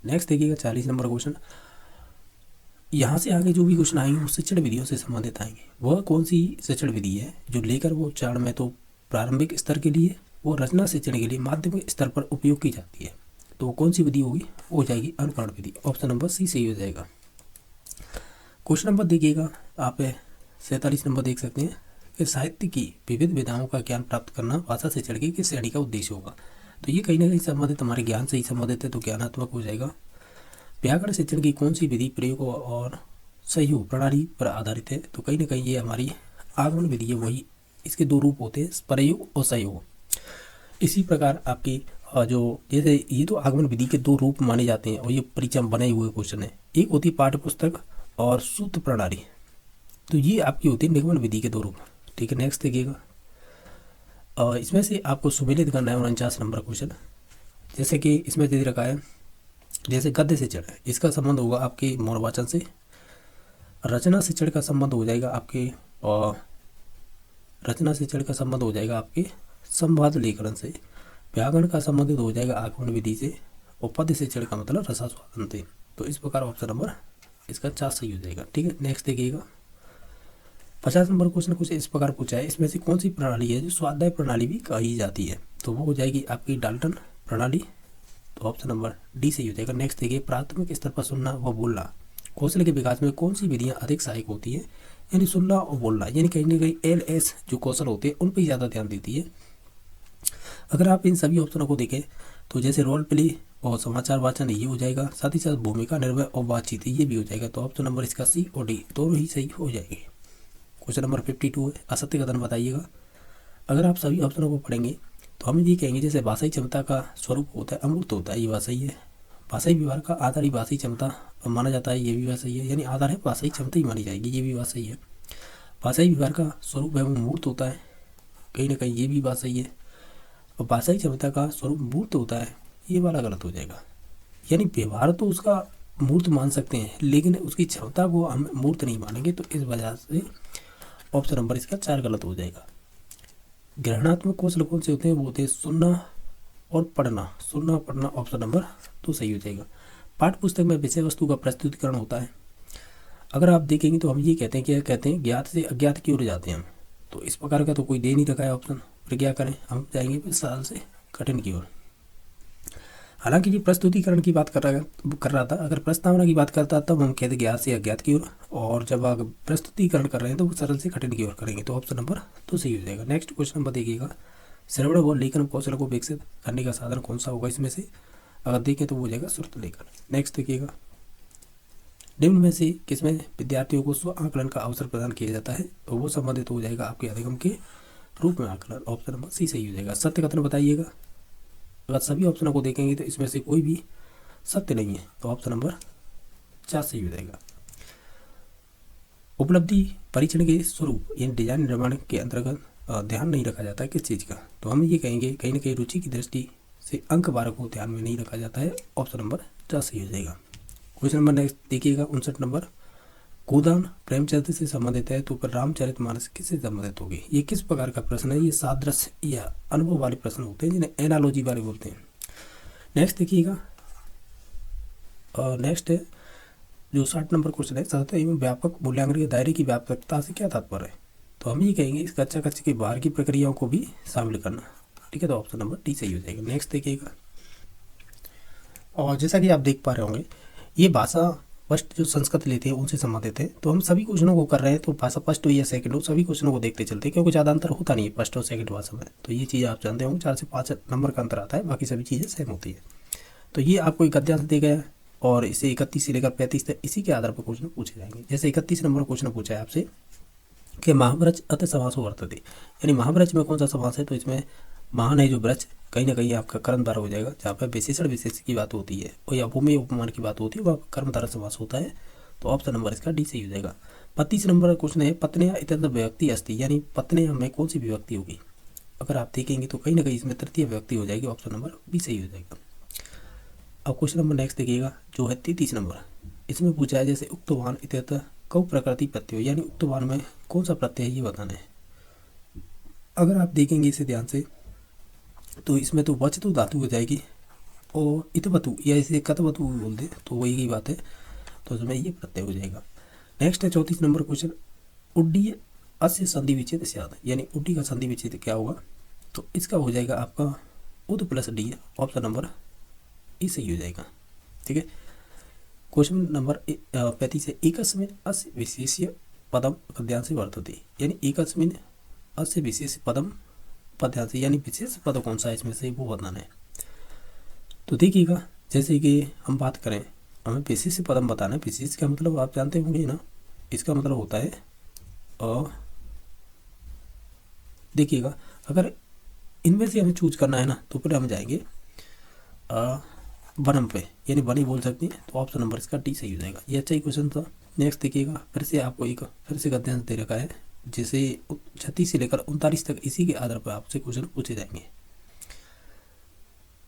A: नेक्स्ट देखिएगा 40 नंबर क्वेश्चन, यहाँ से आगे जो भी क्वेश्चन आएंगे वो शिक्षण विधियों से संबंधित आएंगे। वह कौन सी शिक्षण विधि है जो लेकर वो उच्चारण में तो प्रारंभिक स्तर के लिए, वो रचना शिक्षण के लिए माध्यमिक स्तर पर उपयोग की जाती है? तो वो कौन सी विधि होगी, वो हो जाएगी अनुकरण विधि। ऑप्शन नंबर सी सही हो जाएगा। क्वेश्चन नंबर देखिएगा आप 47 नंबर देख सकते हैं कि साहित्य की विविध विधाओं का ज्ञान प्राप्त करना भाषा शिक्षण की किस श्रेणी का उद्देश्य होगा। तो ये कहीं ना कहीं संबंधित हमारे ज्ञान से ही संबंधित है, तो ज्ञानात्मक हो जाएगा। व्याकरण शिक्षण की कौन सी विधि प्रयोग और सहयोग प्रणाली पर आधारित है, तो कहीं ना कहीं ये हमारी आगमन विधि है। वही इसके दो रूप होते हैं, प्रयोग और सहयोग। इसी प्रकार आपकी जो जैसे ये तो आगमन विधि के दो रूप माने जाते हैं और ये परीक्षा में बने हुए क्वेश्चन है। एक होती है पाठ्य पुस्तक और सूत्र प्रणाली, तो ये आपकी होती है निगमन विधि के दो रूप। ठीक है, नेक्स्ट देखिएगा। इसमें से आपको सुमेलित करना है 49 नंबर क्वेश्चन। जैसे कि इसमें दे रखा है, जैसे गद्य शिक्षण है, इसका संबंध होगा आपके मौनवाचन से। रचना शिक्षण का संबंध हो जाएगा आपके रचना शिक्षण का संबंध हो जाएगा आपके संवाद लेखन से। व्याकरण का संबंधित हो जाएगा आगमन विधि से। और पद्य शिक्षण का मतलब रसास्वादन से। तो इस प्रकार ऑप्शन नंबर इसका 4 सही हो जाएगा। ठीक है, नेक्स्ट देखिएगा। 50 नंबर क्वेश्चन कुछ इस प्रकार पूछा है, इसमें से कौन सी प्रणाली है जो स्वाध्याय प्रणाली भी कही जाती है, तो वो हो जाएगी आपकी डाल्टन प्रणाली। तो ऑप्शन नंबर डी सही हो जाएगा। नेक्स्ट देखिए, प्राथमिक स्तर पर सुनना व बोलना कौशल के विकास में कौन सी विधियां अधिक सहायक होती है, यानी सुनना और बोलना, यानी कहीं ना कहीं LS जो कौशल होते हैं उन पर ज़्यादा ध्यान देती है। अगर आप इन सभी ऑप्शनों को देखें तो जैसे रोल प्ले और समाचार वाचन ये हो जाएगा, साथ ही साथ भूमिका निर्भय और बातचीत ये भी हो जाएगा। तो ऑप्शन नंबर इसका सी और डी दोनों ही सही हो जाएंगे। क्वेश्चन नंबर 52 है, असत्य कथन बताइएगा। अगर आप सभी ऑप्शनों को पढ़ेंगे तो हम ये कहेंगे जैसे भाषाई क्षमता का स्वरूप होता है अमूर्त होता है, ये बात सही है। भाषाई व्यवहार का आधार ही भाषाई क्षमता माना जाता है, ये भी बात सही है। यानी आधार है भाषाई क्षमता ही मानी जाएगी, ये भी बात सही है। भाषाई व्यवहार का स्वरूप है वो मूर्त होता है, कहीं ना कहीं ये भी बात सही है। और भाषाई क्षमता का स्वरूप मूर्त होता है, ये वाला गलत हो जाएगा। यानी व्यवहार तो उसका मूर्त मान सकते हैं लेकिन उसकी क्षमता को हम मूर्त नहीं मानेंगे, तो इस वजह से ऑप्शन नंबर इसका 4 गलत हो जाएगा। ग्रहणात्मक कौशल कौन से होते हैं, वो होते हैं सुनना और पढ़ना। सुनना पढ़ना ऑप्शन नंबर 2 सही हो जाएगा। पाठ्य पुस्तक में विषय वस्तु का प्रस्तुतिकरण होता है। अगर आप देखेंगे तो हम ये कहते हैं, क्या कहते हैं, ज्ञात से अज्ञात की ओर जाते हैं हम। तो इस प्रकार का तो कोई दे नहीं रखा है ऑप्शन, फिर क्या करें, हम जाएंगे सरल से कठिन की ओर। हालांकि ये प्रस्तुतिकरण की बात कर रहा था। अगर प्रस्तावना की बात करता तब हम कहते ज्ञात से अज्ञात की ओर, और जब आप प्रस्तुतिकरण कर रहे हैं तो वो सरल से कठिन की ओर करेंगे। तो ऑप्शन नंबर 2 सही हो जाएगा। नेक्स्ट क्वेश्चन नंबर देखिएगा, श्रवण व लेखन कौशल को विकसित करने का साधन कौन सा होगा इसमें से, अगर देखें तो वो हो जाएगा श्रुत लेखन। नेक्स्ट देखिएगा, निम्न में से किसमें विद्यार्थियों को स्व आकलन का अवसर प्रदान किया जाता है, तो वो संबंधित हो जाएगा आपके अधिगम के रूप में आकलन। ऑप्शन नंबर सी सही हो जाएगा। सत्य कथन बताइएगा। अगर सभी ऑप्शनों को देखेंगे तो इसमें से कोई भी सत्य नहीं है, तो ऑप्शन नंबर 4 सही हो जाएगा। उपलब्धि परीक्षण के स्वरूप यानी डिजाइन निर्माण के अंतर्गत ध्यान नहीं रखा जाता है किस चीज़ का, तो हम ये कहेंगे कहीं ना कहीं रुचि की दृष्टि से अंक 12 को ध्यान में नहीं रखा जाता है। ऑप्शन नंबर 4 सही हो जाएगा। क्वेश्चन नंबर नेक्स्ट देखिएगा 59 नंबर, गोदान प्रेमचरित्र से संबंधित है तो फिर रामचरितमानस किससे संबंधित होगी। ये किस प्रकार का प्रश्न है, ये सादृश्य या अनुभव वाले प्रश्न होते हैं जिन्हें एनालॉजी वाले बोलते हैं। नेक्स्ट देखिएगा, नेक्स्ट है जो 60 नंबर क्वेश्चन है, सतत एवं व्यापक मूल्यांकन के दायरे की व्यापकता से क्या तात्पर्य है, तो हम ये कहेंगे इस कक्षा के बाहर की प्रक्रियाओं को भी शामिल करना। ठीक है, तो ऑप्शन नंबर डी सही हो जाएगा। नेक्स्ट देखिएगा, और जैसा कि आप देख पा रहे होंगे ये भाषा फर्स्ट जो संस्कृत लेते हैं उनसे संबंधित है। तो हम सभी क्वेश्चनों को कर रहे हैं, तो भाषा फर्स्ट हो या सेकंड हो सभी क्वेश्चनों को देखते चलते हैं, क्योंकि ज़्यादा अंतर होता नहीं है फर्स्ट और सेकंड भाषा में। तो ये चीज़ आप जानते होंगे 4 से 5 नंबर का अंतर आता है, बाकी सभी चीज़ें सेम होती है। तो ये आपको एक गद्यांश दिया गया है और इसे 31 से लेकर 35 तक इसी के आधार पर क्वेश्चन पूछे जाएंगे। जैसे 31 नंबर क्वेश्चन पूछा है आपसे कि महावृक्ष अत समासो वर्तते, यानी महावृक्ष में कौन सा समास है, तो इसमें महान है जो वृक्ष कहीं ना कहीं आपका कर्मधारय हो जाएगा, जहाँ पर विशेषण विशेष की बात होती है और या भूमि उपमान की बात होती है वह कर्मधारय समास होता है। तो ऑप्शन नंबर इसका डी सही हो जाएगा। 35 नंबर क्वेश्चन है, पत्नियां इत्यंत विभक्ति अस्ति, यानी पत्नियां में कौन सी विभक्ति होगी। अगर आप देखेंगे तो कहीं ना कहीं इसमें तृतीय विभक्ति हो जाएगी, ऑप्शन नंबर बी सही हो जाएगा। अब क्वेश्चन नंबर नेक्स्ट देखिएगा जो है 33 नंबर, इसमें पूछा है जैसे उक्तवान इत्यंत कौ प्रकृति प्रत्यय, यानी उक्तवान में कौन सा प्रत्यय है ये बताना है। अगर आप देखेंगे इसे ध्यान से तो इसमें तो वचतु धातु हो जाएगी और इतवतु या इसे कतवतु बोल दे तो वही की बात है, तो इसमें ये प्रत्यय हो जाएगा। नेक्स्ट है 34 नंबर क्वेश्चन, उड्डीय अस्य संधि विच्छेद स्यात्, यानी उड्डी का संधि विच्छेद क्या होगा, तो इसका हो जाएगा आपका उद प्लस डी, ऑप्शन नंबर ई सही हो जाएगा। ठीक है, क्वेश्चन नंबर 35 है, एकस्मिन् अस्य विशेष्य पदम पद्यांशे वर्तते, यानी एकस्मिन् अस्य विशेष पदम पद्यांशे, यानी विशेष पद कौन सा है इसमें से वो बताना है। तो देखिएगा, जैसे कि हम बात करें, हमें विशेष पदम बताना है। विशेष का मतलब आप जानते होंगे ना, इसका मतलब होता है देखिएगा, अगर इनमें से हमें चूज करना है ना, तो फिर हम जाएंगे वनम पे, यानी बनी बोल सकते हैं। तो ऑप्शन नंबर इसका डी सही हो जाएगा। ये अच्छा ही क्वेश्चन था। नेक्स्ट देखिएगा, फिर से आपको एक फिर से गद्यांश दे रखा है, जिसे 36 से लेकर 39 तक इसी के आधार पर आपसे क्वेश्चन पूछे जाएंगे।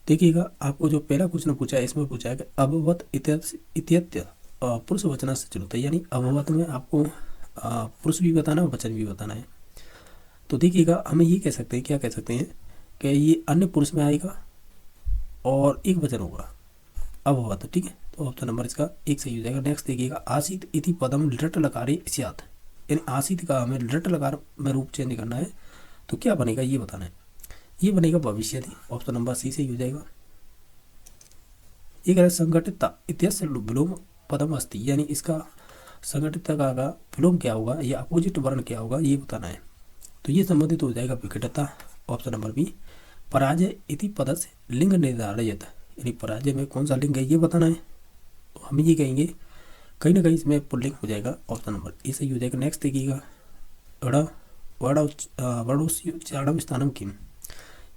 A: देखिएगा, आपको जो पहला क्वेश्चन पूछा है, इसमें पूछा है कि अभवत इत्यस्य पुरुष वचन से चुनता है, यानी अभवत में आपको पुरुष भी बताना है, वचन भी बताना है। तो देखिएगा, हमें ये कह सकते हैं, क्या कह सकते हैं कि ये अन्य पुरुष में आएगा और एक वचन होगा अभवत। ठीक है, तो ऑप्शन नंबर इसका एक सही हो जाएगा। नेक्स्ट देखिएगा, आसीत इति पदम लट लकारे स्यात्, यानी आसीत का हमें लट लकार में रूप चेंज करना है, तो क्या बनेगा ये बताना है। ये बनेगा भविष्यति, ऑप्शन नंबर सी सही हो जाएगा। ये कह रहा है संगठितता इत्यस्य विलोम पदम अस्ति, यानी इसका संगठितता का विलोम क्या होगा या अपोजिट वर्ण क्या होगा ये बताना है। तो ये संबंधित हो जाएगा विकटता, ऑप्शन नंबर बी। पराजय इति पदस्य लिंग निर्धारित, यानी पराजय में कौन सा लिंग है ये बताना है। तो हम ये कहेंगे कहीं ना कहीं इसमें पुल्लिंग हो जाएगा, ऑप्शन नंबर ए सही हो जाएगा। नेक्स्ट देखिएगा, वर्णोच्चारणम स्थानम किम,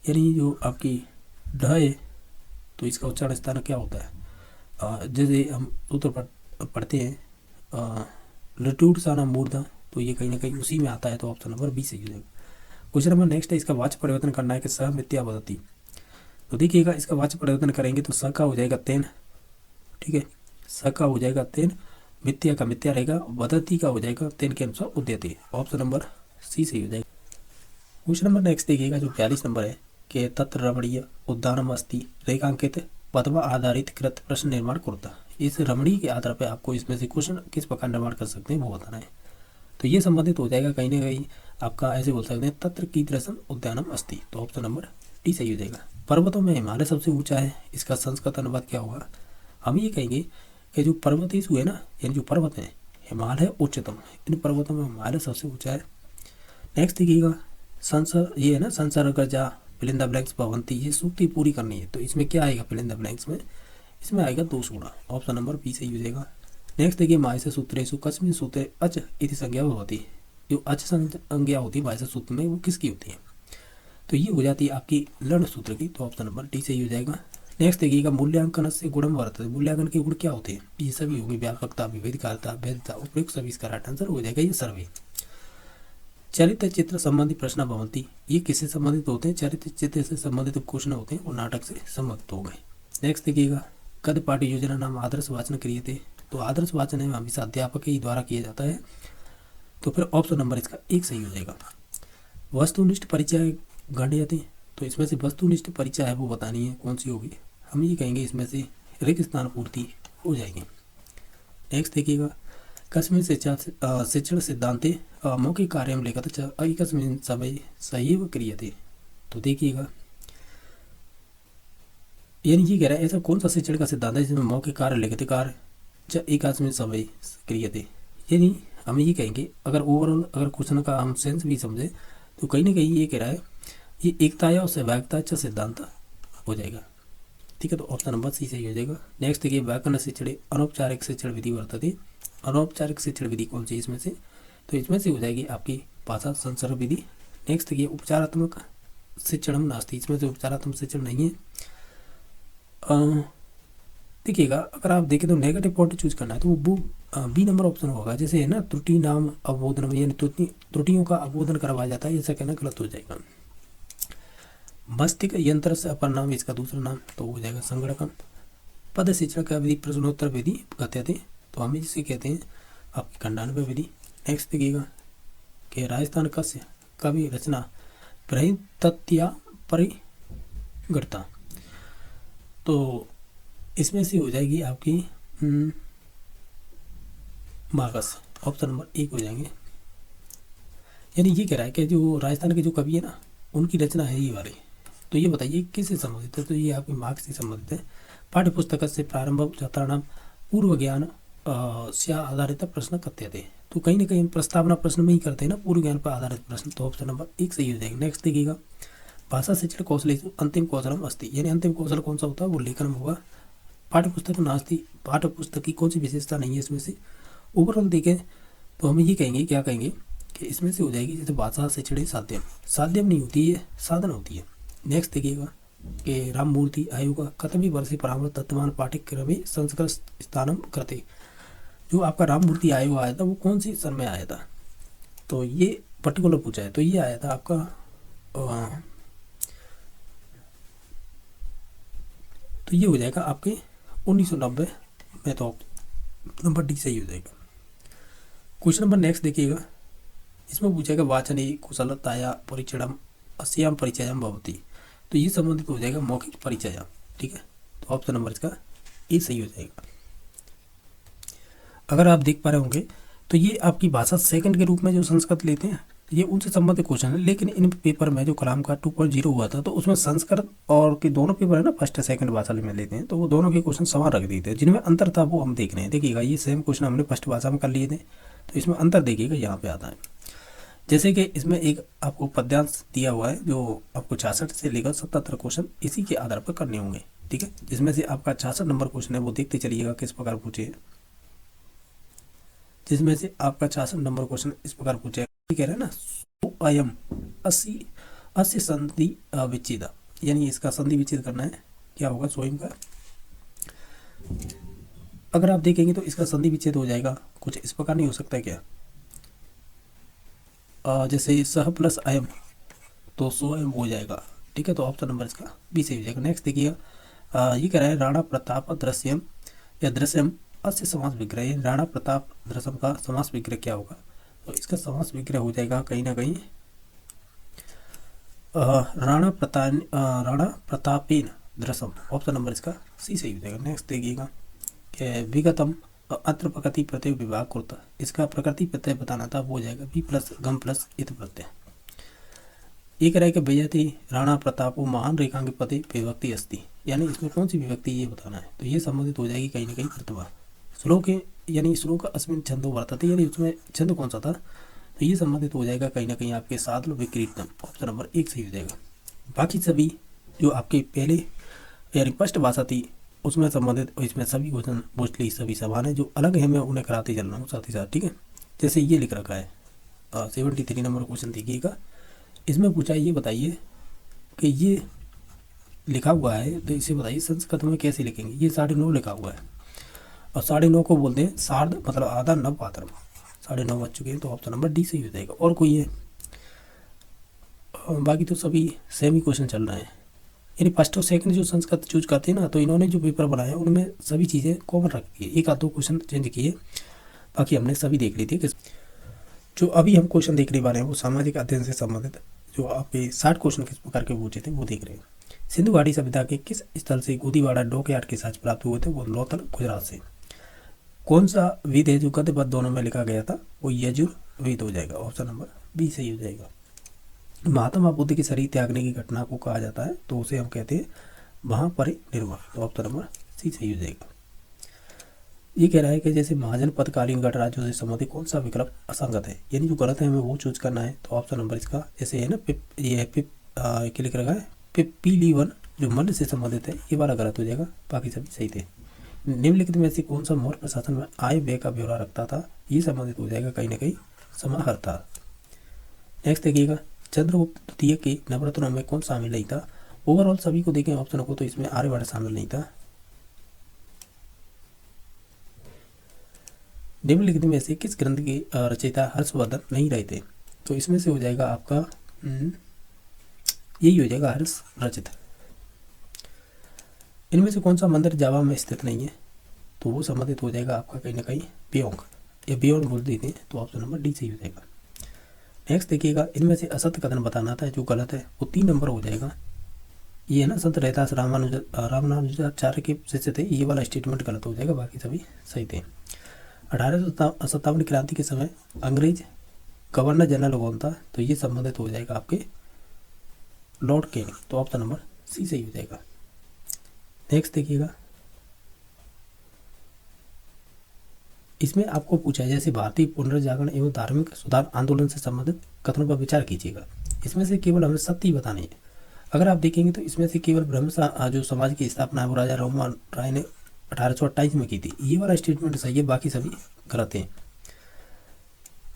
A: यानी जो आपकी ढ है, तो इसका उच्चारण स्थान क्या होता है। जैसे हम सूत्र पढ़ते हैं लटूट साना मूर्धा, तो ये कहीं ना कहीं उसी में आता है, तो ऑप्शन नंबर बी सही हो जाएगा। क्वेश्चन नंबर नेक्स्ट है, इसका वाच्य परिवर्तन करना है कि स मिथ्या वदति। तो देखिएगा, इसका वाच्य परिवर्तन करेंगे तो स का हो जाएगा तेन, ठीक है, स का हो जाएगा तेन, मिथ्या का मिथ्या रहेगा, वदति का हो जाएगा तेन के अनुसार उद्यते, ऑप्शन नंबर सी सही हो जाएगा। क्वेश्चन नंबर नेक्स्ट देखिएगा, जो 42 नंबर है कि तत्र रमणीय उद्यानम अस्ति रेखांकित पदवा आधारित कृत प्रश्न निर्माण करता। इस रमणीय के आधार पर आपको इसमें से क्वेश्चन किस प्रकार निर्माण कर सकते हैं वो बताना है। तो ये संबंधित हो जाएगा कहीं ना कहीं, आपका ऐसे बोल सकते हैं तत्र कीदृशम उद्यानम अस्ति, तो ऑप्शन नंबर डी सही हो जाएगा। पर्वतों में हिमालय सबसे ऊंचा है, इसका संस्कृत अनुवाद क्या होगा। हम ये कहेंगे कि जो पर्वतेषु है ना, यानी जो पर्वत है, हिमालय उच्चतम, इन पर्वतों में हिमालय सबसे ऊंचा है। नेक्स्ट देखिएगा, संसर ये है ना, संसर्गजा फिलिंदा ब्लैंक्स भवंती, ये सूक्ति पूरी करनी है, तो इसमें क्या आएगा फिलिंदा ब्लैंक्स में, इसमें आएगा दोष गुणा, ऑप्शन नंबर बी सही हो जाएगा। नेक्स्ट देखिए, मायस सूत्रेषु कस्मिन् सूत्रे अच इति संज्ञा होती, जो अच संज्ञा होती है मायस सूत्र में, वो किसकी होती है, तो ये हो जाती है आपकी लर्ण सूत्र की, तो ऑप्शन नंबर डी सही हो जाएगा। नेक्स्ट देखिएगा, मूल्यांकन से गुणम वर्तते, मूल्यांकन के गुण क्या होते हैं, ये सभी होंगे व्यापकता, विविधकारता, भेदता, उपयुक्त, सभी इसका राइट आंसर हो जाएगा ये सर्वे। चरित्र चित्र संबंधी प्रश्न भवंती, ये किससे संबंधित होते हैं, चरित्र चित्र से संबंधित क्वेश्चन होते हैं, और नाटक से संबंधित हो गए। नेक्स्ट देखिएगा, कद पाठ्य योजना नाम आदर्श वाचन क्रिय थे, तो आदर्श वाचन है हमेशा अध्यापक ही द्वारा किया जाता है, तो फिर ऑप्शन नंबर इसका एक सही हो जाएगा। वस्तुनिष्ठ परिचय गण्य थे, तो इसमें से वस्तुनिष्ठ परिचय है वो बतानी है, कौन सी होगी, हम ये कहेंगे इसमें से रिक्त स्थान पूर्ति हो जाएगी। नेक्स्ट देखिएगा, कस्मिन् शिक्षण सिद्धांते मौखिक कार्य में लेकर एकस्मिन् समय सहैव क्रियते, तो देखिएगा, यानी ये कह रहा है ऐसा कौन सा शिक्षण का सिद्धांत है जिसमें मौखिक कार्य लिखित कार्य एकस्मिन् समय क्रियते, यानी हम ये कहेंगे अगर ओवरऑल अगर क्वेश्चन का हम सेंस भी समझे, तो कहीं ना कहीं ये कह रहा है ये एकता और सहभागिता अच्छा सिद्धांत हो जाएगा। ठीक है, तो ऑप्शन नंबर सी सही हो जाएगा। नेक्स्ट देखिए, व्याकरण शिक्षण अनौपचारिक शिक्षण विधि वर्तते, अनौपचारिक शिक्षण विधि कौन सी इसमें से, तो इसमें से हो जाएगी आपकी भाषा संसर्ग विधि। नेक्स्ट देखिए, उपचारात्मक शिक्षण नास्ति, इसमें से उपचारात्मक शिक्षण नहीं है। देखिएगा, अगर आप देखें तो नेगेटिव पॉइंट चूज करना है, तो वो बी नंबर ऑप्शन होगा, जैसे है ना त्रुटि नाम अवबोधन, यानी त्रुटियों का अवबोधन करवाया जाता है, ऐसा कहना गलत हो जाएगा। मस्तिष्क यंत्र से अपर नाम, इसका दूसरा नाम तो हो जाएगा संगणकम। पद शिक्षण का विधि प्रश्नोत्तर विधि कहते थे, तो हम इसे कहते हैं आपकी खंडान्वय विधि। नेक्स्ट देखिएगा कि राजस्थान कस्य कवि रचना प्रहितत्या परिगणता, तो इसमें से हो जाएगी आपकी मागस, ऑप्शन नंबर एक हो जाएंगे। यानी ये कह रहा है कि जो राजस्थान के जो कवि है ना, उनकी रचना है ये वाली, तो ये बताइए किससे संबंधित है, तो ये आपके मार्क्स से संबंधित है। पाठ्यपुस्तकस्य प्रारंभ छात्राणां पूर्वज्ञान से आधारित प्रश्न कथ्यते। तो कहीं ना कहीं हम प्रस्तावना प्रश्न में ही करते हैं ना, पूर्व ज्ञान पर आधारित प्रश्न, तो ऑप्शन नंबर 1 सही हो जाएगा। नेक्स्ट देखिएगा, भाषा शिक्षण कौशलेषु अंतिम कौशलम अस्ति, यानी अंतिम कौशल कौन सा होता है, वो लेखन होगा। पाठ्यपुस्तक नास्ति, पाठ्यपुस्तक की कौन सी विशेषता नहीं है इसमें से। ओवरऑल देखें तो हम ये कहेंगे, क्या कहेंगे कि इसमें से हो जाएगी जैसे भाषा शिक्षण साध्यम, साध्यम नहीं होती है, साधन होती है। नेक्स्ट देखिएगा कि राममूर्ति आयोग कतमी वर्षे परामर्श तत्वमान पाठ्यक्रमे संस्कृत स्थानम करते, जो आपका राममूर्ति आयोग आया था वो कौन सी सन में आया था, तो ये पर्टिकुलर पूछा है, तो ये आया था आपका तो ये हो जाएगा आपके 1990 में, तो नंबर डी सही हो जाएगा। क्वेश्चन नंबर नेक्स्ट देखिएगा, इसमें पूछेगा वाचने कुशलताया परिचयम अस्याम परिचयम भवति, तो ये संबंधित हो जाएगा मौखिक परिचय, ठीक है, तो ऑप्शन नंबर इसका ए सही हो जाएगा। अगर आप देख पा रहे होंगे तो ये आपकी भाषा सेकंड के रूप में जो संस्कृत लेते हैं ये उनसे संबंधित क्वेश्चन है, लेकिन इन पेपर में जो कलाम का 2.0 हुआ था तो उसमें संस्कृत और के दोनों पेपर है ना, फर्स्ट सेकंड भाषा में लेते हैं, तो वो दोनों के क्वेश्चन समान रख दिए थे, जिनमें अंतर था वो हम देख रहे हैं। देखिएगा ये सेम क्वेश्चन हमने फर्स्ट भाषा में कर लिए थे, तो इसमें अंतर देखिएगा यहाँ पे आता है। जैसे कि इसमें एक आपको पद्यांश दिया हुआ है जो आपको 66 से लेकर 77 क्वेश्चन इसी के आधार पर करने होंगे, ठीक है, जिसमें से आपका 66 नंबर क्वेश्चन है वो देखते चलिएगा किस प्रकार पूछे, जिसमें से आपका 66 नंबर क्वेश्चन इस प्रकार पूछे, कह रहे हैं ना, अयम 80 संधि विच्छेद, यानी इसका संधि विच्छेद करना है, क्या होगा स्वयं का। अगर आप देखेंगे तो इसका संधि विच्छेद हो जाएगा कुछ इस प्रकार, नहीं हो सकता है क्या, जैसे सह प्लस अयम तो स्वयं हो जाएगा, ठीक है, तो ऑप्शन नंबर इसका बी सही हो जाएगा। नेक्स्ट देखिएगा, ये कह रहा है राणा प्रताप दृश्यम या दृश्यम अस्य समास विग्रह, राणा प्रताप दृश्यम का समास विग्रह क्या होगा, तो इसका समास विग्रह हो जाएगा कहीं ना कहीं राणा प्रतापेन दृश्यम, ऑप्शन नंबर इसका सी सही हो जाएगा। नेक्स्ट देखिएगा कि विगतम अत्र प्रकृति प्रत्यय विभाग करता, इसका प्रकृति प्रत्यय बताना था, वो हो जाएगा बी प्लस गम प्लस इत प्रत्यय। ये कह रहा है कि बेजती राणा प्रतापो महान रेखांक पति विभक्ति अस्ति, यानी इसमें कौन सी विभक्ति ये बताना है, तो ये संबंधित हो जाएगी कहीं ना कहीं प्रतिभा। श्लोक है, यानी श्लोक अस्मिन छंदो वर्तते, यानी उसमें छंद कौन सा था, तो ये संबंधित हो जाएगा कहीं ना कहीं आपके साधल विक्रीतम, ऑप्शन नंबर 1 सही हो जाएगा। बाकी सभी जो आपके पहले यानी फर्स्ट भाषा थी उसमें संबंधित, इसमें सभी क्वेश्चन मोस्टली सभी समान है, जो अलग है मैं उन्हें कराते चल रहा हूँ साथ ही साथ, ठीक है। जैसे ये लिख रखा है 73 नंबर क्वेश्चन देखिएगा, इसमें पूछा ये बताइए कि ये लिखा हुआ है तो इसे बताइए संस्कृत में कैसे लिखेंगे। ये 9.5 लिखा हुआ है और 9.5 को बोलते हैं सार्ध, मतलब आधा नव पात्रम, 9.5 बज चुके हैं, तो ऑप्शन नंबर डी सही हो जाएगा। और कोई है, बाकी तो सभी सेम ही क्वेश्चन चल रहे हैं, यानी फर्स्ट और सेकंड जो संस्कृत चूज करते हैं ना, तो इन्होंने जो पेपर बनाया उनमें सभी चीज़ें कॉमन रखी है, एक आध दो क्वेश्चन चेंज किए, बाकी हमने सभी देख ली थी। जो अभी हम क्वेश्चन देखने वाले हैं वो सामाजिक अध्ययन से संबंधित जो आपके 60 क्वेश्चन किस प्रकार के पूछे थे वो देख रहे हैं। सिंधु घाटी सभ्यता के किस स्थल से गोदीवाड़ा डॉकयार्ड के साथ प्राप्त हुए थे, वो लोथल गुजरात से। कौन सा वेद है जो गद्य पद दोनों में लिखा गया था, वो यजुर्वेद हो जाएगा, ऑप्शन नंबर बी सही हो जाएगा। महात्मा बुद्ध के शरीर त्यागने की घटना को कहा जाता है तो उसे हम कहते हैं महापरिनिर्वाण, तो ऑप्शन नंबर सी सही हो जाएगा। ये कह रहा है कि जैसे महाजन पदकालीन गणराज्यों से संबंधित कौन सा विकल्प असंगत है, यानी जो गलत है हमें वो चूज करना है, तो ऑप्शन नंबर इसका जैसे है ना क्या लिख रखा है पिपीली1 जो मल्ल से संबंधित है, ये वाला गलत हो जाएगा, बाकी सभी सही थे। निम्नलिखित में से कौन सा मौर्य प्रशासन में आय व्यय का ब्यौरा रखता था, ये संबंधित हो जाएगा कहीं ना कहीं समाहर्ता। नेक्स्ट देखिएगा चंद्रगुप्त द्वितीय के नवरत्नों में कौन शामिल नहीं था। ओवरऑल सभी को देखें ऑप्शन को, तो इसमें आर्यभट्ट शामिल नहीं था। निम्नलिखित में से किस ग्रंथ के रचयिता हर्षवर्धन नहीं रहे थे, तो इसमें से हो जाएगा आपका यही हो जाएगा हर्ष रचित। इनमें से कौन सा मंदिर जावा में स्थित नहीं है, तो वो संबंधित हो जाएगा आपका कहीं ना कहीं ब्योंग या ब्योंग बोल देते हैं, तो ऑप्शन नंबर डी सही हो जाएगा। नेक्स्ट देखिएगा इनमें से असत्य कथन बताना था जो गलत है वो 3 नंबर हो जाएगा। ये है ना संत रहतास रामानुजाचार्य के शिष्य थे, ये वाला स्टेटमेंट गलत हो जाएगा, बाकी सभी सही थे। 1857 क्रांति के समय अंग्रेज गवर्नर जनरल कौन था, तो ये संबंधित हो जाएगा आपके लॉर्ड केनिंग, तो ऑप्शन नंबर सी सही हो जाएगा। नेक्स्ट देखिएगा इसमें आपको पूछा है जैसे भारतीय पुनर्जागरण एवं धार्मिक सुधार आंदोलन से संबंधित कथनों पर विचार कीजिएगा। इसमें से केवल हमें सत्य ही बतानी है। अगर आप देखेंगे तो इसमें से केवल जो समाज की स्थापना है वो राजा राममोहन राय ने 1828 में की थी, ये वाला स्टेटमेंट सही है, बाकी सभी गलत हैं।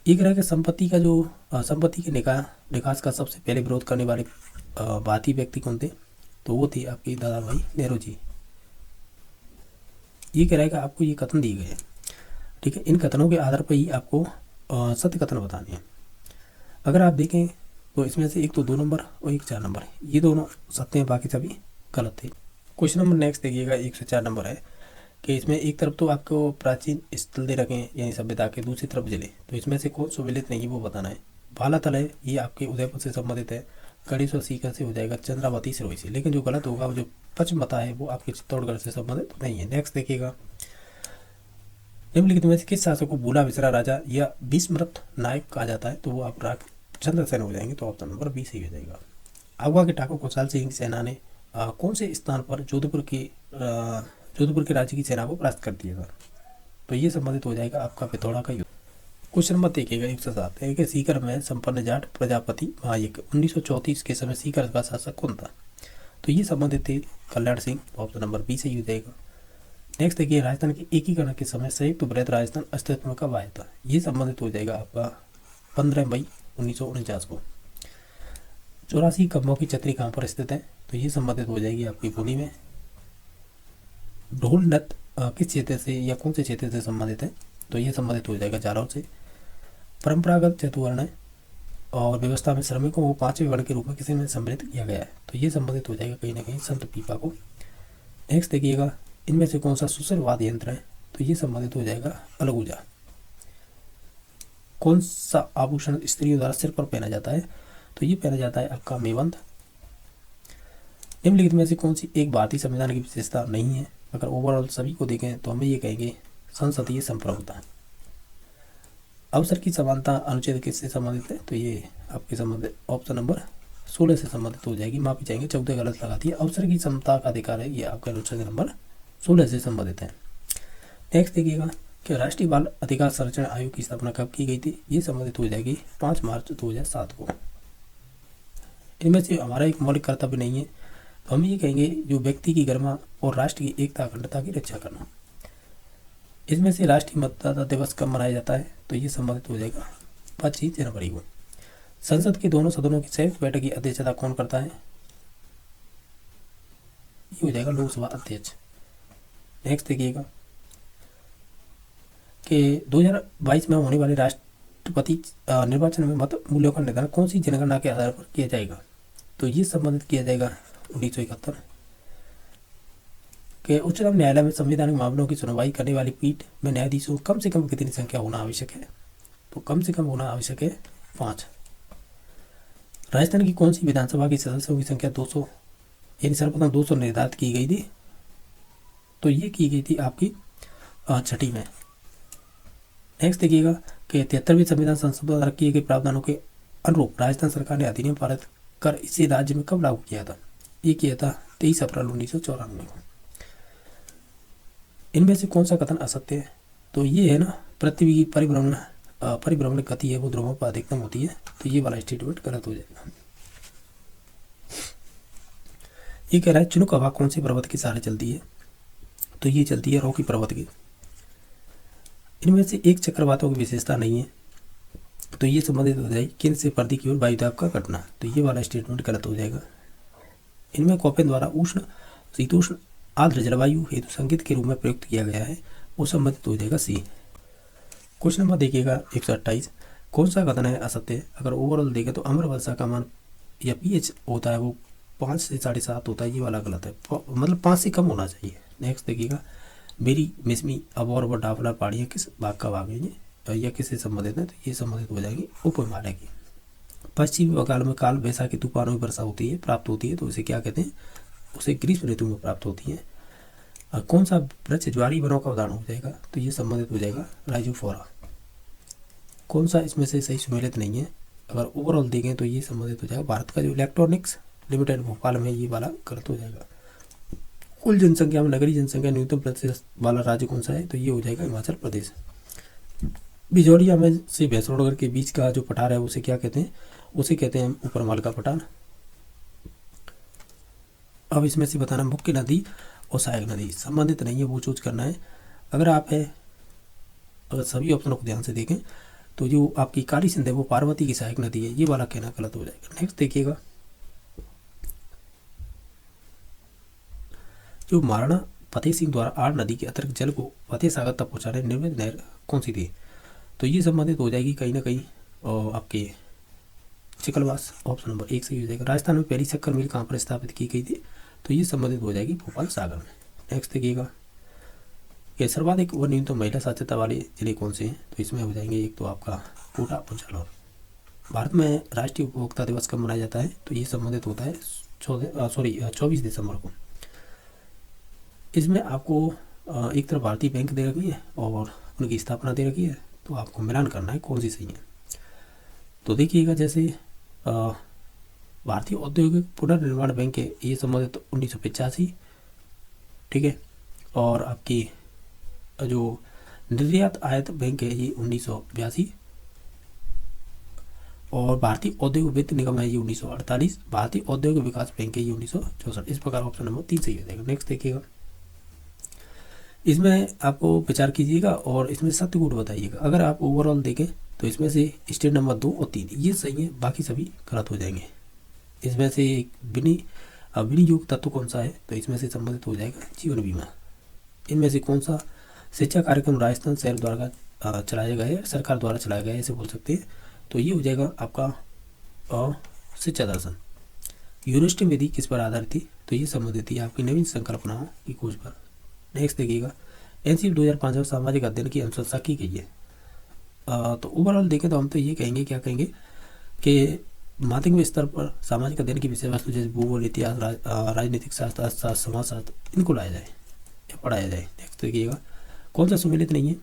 A: ये कह रहा है कि संपत्ति के निकास का सबसे पहले विरोध करने वाले भारतीय व्यक्ति कौन थे, तो वो थे आपके दादा भाई नेहरू जी। ये कह रहा है कि आपको ये कथन दिए गए हैं, ठीक है, इन कथनों के आधार पर ही आपको सत्य कथन बताने हैं। अगर आप देखें तो इसमें से एक तो 2 नंबर और एक 4 नंबर है, ये दोनों सत्य हैं, बाकी सभी गलत थे। क्वेश्चन नंबर नेक्स्ट देखिएगा 1 से 4 नंबर है कि इसमें एक तरफ तो आपको प्राचीन स्थल दे रखें यानी सभ्यता के, दूसरी तरफ जिले, तो इसमें से कौन सुविलित नहीं वो बताना है। भालातल है ये आपके उदयपुर से संबंधित है, गणेश्वर सीकर से हो जाएगा, चंद्रावती सिरोही से, लेकिन जो गलत होगा वो जो पचमता है वो आपके चित्तौड़गढ़ से संबंधित नहीं है। नेक्स्ट देखिएगा निम्नलिखित में से किस शासक को भूला बिसरा राजा या विस्मृत नायक कहा जाता है, तो वो आप चंद्रसेन हो जाएंगे, तो ऑप्शन नंबर बी सही हो जाएगा। आगवा के ठाकुर खुशहाल सिंह की सेना ने कौन से स्थान पर जोधपुर के राज्य की सेना को परास्त कर दिया था, तो ये संबंधित हो जाएगा आपका पिथौरा का युद्ध। क्वेश्चन नंबर देखिएगा 107 है कि सीकर में संपन्न जाट प्रजापति महायक 1934 के समय सीकर का शासक कौन था, तो ये संबंधित थे Kalyan Singh, option number B सही हो जाएगा। नेक्स्ट देखिए राजस्थान के एकीकरण के समय संयुक्त बृहद राजस्थान अस्तित्व में कब आया था, ये संबंधित हो जाएगा आपका 15 मई 1949 को। 84 कब्बों की छतरी कहाँ पर स्थित है, तो ये संबंधित हो जाएगी आपकी पुणे में। ढोल नृत्य किस क्षेत्र से या कौन से क्षेत्र से संबंधित है, तो ये संबंधित हो जाएगा जालौर से। परंपरागत चतुवर्ण और व्यवस्था में श्रमिकों को 5वें वर्ण के रूप में किसी में सम्मिलित किया गया है, तो ये संबंधित हो जाएगा कहीं ना कहीं संत पीपा को। नेक्स्ट देखिएगा इनमें से कौन सा सुसरवाद यंत्र है, तो ये संबंधित हो जाएगा अलगूजा। कौन सा आभूषण स्त्रियों द्वारा सिर पर पहना जाता है, तो ये पहना जाता है आपका मेवंत। निम्नलिखित में से कौन सी एक भारतीय संविधान की विशेषता नहीं है, अगर ओवरऑल सभी को देखें तो हमें ये कहेंगे संसदीय संप्रभुता। अवसर की समानता अनुच्छेद किससे संबंधित है, तो ये आपके संबंधित ऑप्शन नंबर 16 से संबंधित हो जाएगी, माफी चाहेंगे 14 गलत लगाती है। अवसर की समता का अधिकार है, ये आपका अनुच्छेद नंबर 16 से संबंधित है। नेक्स्ट देखिएगा कि राष्ट्रीय बाल अधिकार संरक्षण आयोग की स्थापना कब की गई थी, ये संबंधित हो जाएगी 5 मार्च 2007 को। इनमें से हमारा एक मौलिक कर्तव्य नहीं है, तो हम ये कहेंगे जो व्यक्ति की गरिमा और राष्ट्र की एकता अखंडता की रक्षा करना। इसमें से राष्ट्रीय मतदाता दिवस कब मनाया जाता है, तो ये संबंधित हो जाएगा 25 जनवरी को। संसद के दोनों सदनों की संयुक्त बैठक की अध्यक्षता कौन करता है, ये हो जाएगा लोकसभा अध्यक्ष। नेक्स्ट देखिएगा कि 2022 में होने वाले राष्ट्रपति निर्वाचन में मत मूल्यों का निर्धारण कौन सी जनगणना के आधार पर किया जाएगा, तो ये संबंधित किया जाएगा 1971 के। उच्चतम न्यायालय में संवैधानिक मामलों की सुनवाई करने वाली पीठ में न्यायाधीशों कम से कम कितनी संख्या होना आवश्यक है, तो कम से कम होना आवश्यक है 5। राजस्थान की कौन सी विधानसभा के सदस्यों की संख्या 200 यानी सर्वप्रथम 200 निर्धारित की गई थी, तो ये की गई थी आपकी 6ठी में। नेक्स्ट देखिएगा कि 73वीं संविधान संशोधन द्वारा किए गए प्रावधानों के अनुरूप राजस्थान सरकार ने अधिनियम पारित कर इसे राज्य में कब लागू किया था, ये किया था 23 अप्रैल 1994 को। इनमें से कौन सा कथन असत्य है, तो ये है ना पृथ्वी की परिभ्रमण गति है वो ध्रुवों पर अधिकतम होती है, तो ये वाला स्टेटमेंट गलत हो जाएगा। ये कह रहा है चिनुक हवा कौन से पर्वत के सहारे चलती है, तो ये चलती है रॉकी पर्वत की। इनमें से एक चक्रवातों की विशेषता नहीं है, तो ये संबंधित हो जाएगी केंद्र से परिधि की ओर वायुदाब का घटना, तो ये वाला स्टेटमेंट गलत हो जाएगा। इनमें कॉपेन द्वारा उष्ण शीतोष्ण आर्द्र जलवायु हेतु संकेत के रूप में प्रयुक्त किया गया है, वो संबंधित हो जाएगा सी। क्वेश्चन नंबर देखिएगा 128 कौन सा कथन है असत्य है, अगर ओवरऑल देखें तो अम्ल वर्षा का मान या पीएच होता है वो 5 से 7.5 होता है, ये वाला गलत है, मतलब 5 से कम होना चाहिए। नेक्स्ट देखिएगा मेरी मिसमी अबोर व डाफला पहाड़ियाँ किस भाग का भाग है या किससे संबंधित है, तो ये संबंधित हो जाएगी उप हिमालय की। पश्चिमी बंगाल में काल वैसाखी तूफानों की वर्षा होती है प्राप्त होती है, तो उसे क्या कहते हैं, उसे ग्रीष्म ऋतु में प्राप्त होती है। कौन सा वृक्ष ज्वारी वनों का उदाहरण हो जाएगा, तो ये संबंधित हो जाएगा राइजोफोरा। कौन सा इसमें से सही सुमेलित नहीं है, अगर ओवरऑल देखें तो ये संबंधित हो जाएगा भारत का जो इलेक्ट्रॉनिक्स लिमिटेड भोपाल में, ये वाला गलत हो जाएगा। कुल जनसंख्या में नगरीय जनसंख्या न्यूनतम प्रतिशत वाला राज्य कौन सा है, तो ये हो जाएगा हिमाचल प्रदेश। बिजौलिया में से भैंसरोडगढ़ के बीच का जो पठार है उसे क्या कहते हैं, उसे कहते हैं ऊपरमाल का पठार। अब इसमें से बताना मुख्य नदी और सहायक नदी संबंधित नहीं है, वो चूज करना है। अगर अगर सभी ऑप्शनों को ध्यान से देखें तो जो आपकी काली सिंध है वो पार्वती की सहायक नदी है, ये वाला कहना गलत हो जाएगा। नेक्स्ट देखिएगा, जो महाराणा फतेह सिंह द्वारा आर नदी के अतिरिक्त जल को फतेह सागर तक पहुंचाने निर्मित नहर कौन सी थी, तो ये संबंधित हो जाएगी कहीं ना कहीं और आपके चिकलवास, ऑप्शन नंबर 1 सही हो जाएगा। राजस्थान में पहली शक्कर मिल कहाँ पर स्थापित की गई थी, तो ये संबंधित हो जाएगी भोपाल सागर में। नेक्स्ट देखिएगा कि सर्वाधिक व न्यूनतम महिला साक्षरता वाले जिले कौन से हैं, तो इसमें हो जाएंगे एक तो आपका कोटा और जालौर। भारत में राष्ट्रीय उपभोक्ता दिवस कब मनाया जाता है, तो ये संबंधित होता है 24 दिसंबर को। इसमें आपको एक तरफ भारतीय बैंक दे रखी है और उनकी स्थापना दे रखी है, तो आपको मिलान करना है कौन सी सही है। तो देखिएगा जैसे भारतीय औद्योगिक पुनर्निर्माण बैंक है, ये संबंधित 1985, ठीक है। और आपकी जो निर्यात आयात बैंक है ये 1982, और भारतीय औद्योगिक वित्त निगम है ये 1948, भारतीय औद्योगिक विकास बैंक है ये 1964। इस प्रकार ऑप्शन नंबर 3 सही हो जाएगा। नेक्स्ट देखिएगा, इसमें आपको विचार कीजिएगा और इसमें सत्य गुण बताइएगा। अगर आप ओवरऑल देखें तो इसमें से स्टेट नंबर 2 और 3 ये सही है, बाकी सभी गलत हो जाएंगे। इसमें से विनियोग तत्व कौन सा है, तो इसमें से संबंधित हो जाएगा जीवन बीमा। इनमें से कौन सा शिक्षा कार्यक्रम राजस्थान शहर द्वारा चलाया गया है, सरकार द्वारा चलाया गया है, ऐसे बोल सकते हैं, तो ये हो जाएगा आपका शिक्षा दर्शन। यूनिवर्सिटी विधि किस पर आधारित थी, तो ये संबंधित थी आपकी नवीन संकल्पनाओं की खोज पर। नेक्स्ट देखिएगा, एनसीएफ 2005 में सामाजिक अध्ययन की अनुशंसा की गई है। तो ओवरऑल देखें तो हम तो ये कहेंगे, क्या कहेंगे कि माध्यमिक स्तर पर सामाजिक अध्ययन की विषय वस्तु जैसे भूगोल, इतिहास, राजनीतिक शास्त्र, अर्थशास्त्र, समाजशास्त्र, इनको लाया जाए या पढ़ाया जाए। नेक्स्ट देखिएगा, कौन सा सुमेलित नहीं है,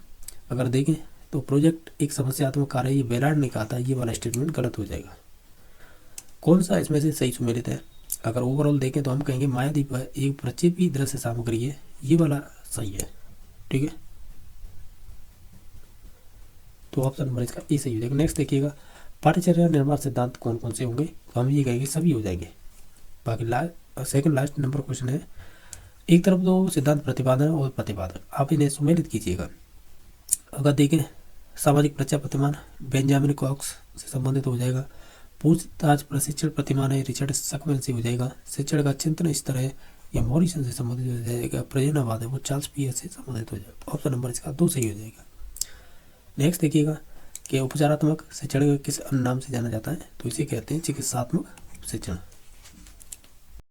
A: अगर देखें तो प्रोजेक्ट एक समस्यात्मक कार्य, ये बेलाड ने कहा था, ये वाला स्टेटमेंट गलत हो जाएगा। कौन सा इसमें से सही सुमेलित है, अगर ओवरऑल देखें तो हम कहेंगे मायाद्वीप एक प्रक्षेपी दृश्य सामग्री है, ये वाला सही है, ठीक है। तो ऑप्शन नंबर इसका ए सही हो जाएगा। नेक्स्ट देखिएगा, पाठ्यचर्या निर्माण सिद्धांत कौन कौन से होंगे, तो हम ये कहेंगे सभी हो जाएंगे। बाकी सेकंड लास्ट नंबर क्वेश्चन है, एक तरफ दो सिद्धांत प्रतिपादन और प्रतिपादक, आप इन्हें सुमेलित कीजिएगा। अगर देखें सामाजिक प्रत्याय प्रतिमान बेंजामिन कॉक्स से संबंधित हो जाएगा, पूछताछ प्रशिक्षण प्रतिमान है रिचर्ड सकमेन से हो जाएगा, शिक्षण का चिंतन स्तर है या मॉरिसन से संबंधित हो जाएगा, प्रयोजनवाद है वो चार्ल्स पियर्स से संबंधित हो जाएगा। ऑप्शन नंबर इसका 2 सही हो जाएगा। नेक्स्ट देखिएगा कि उपचारात्मक शिक्षण किस अन्य नाम से जाना जाता है, तो इसे कहते हैं चिकित्सात्मक शिक्षण।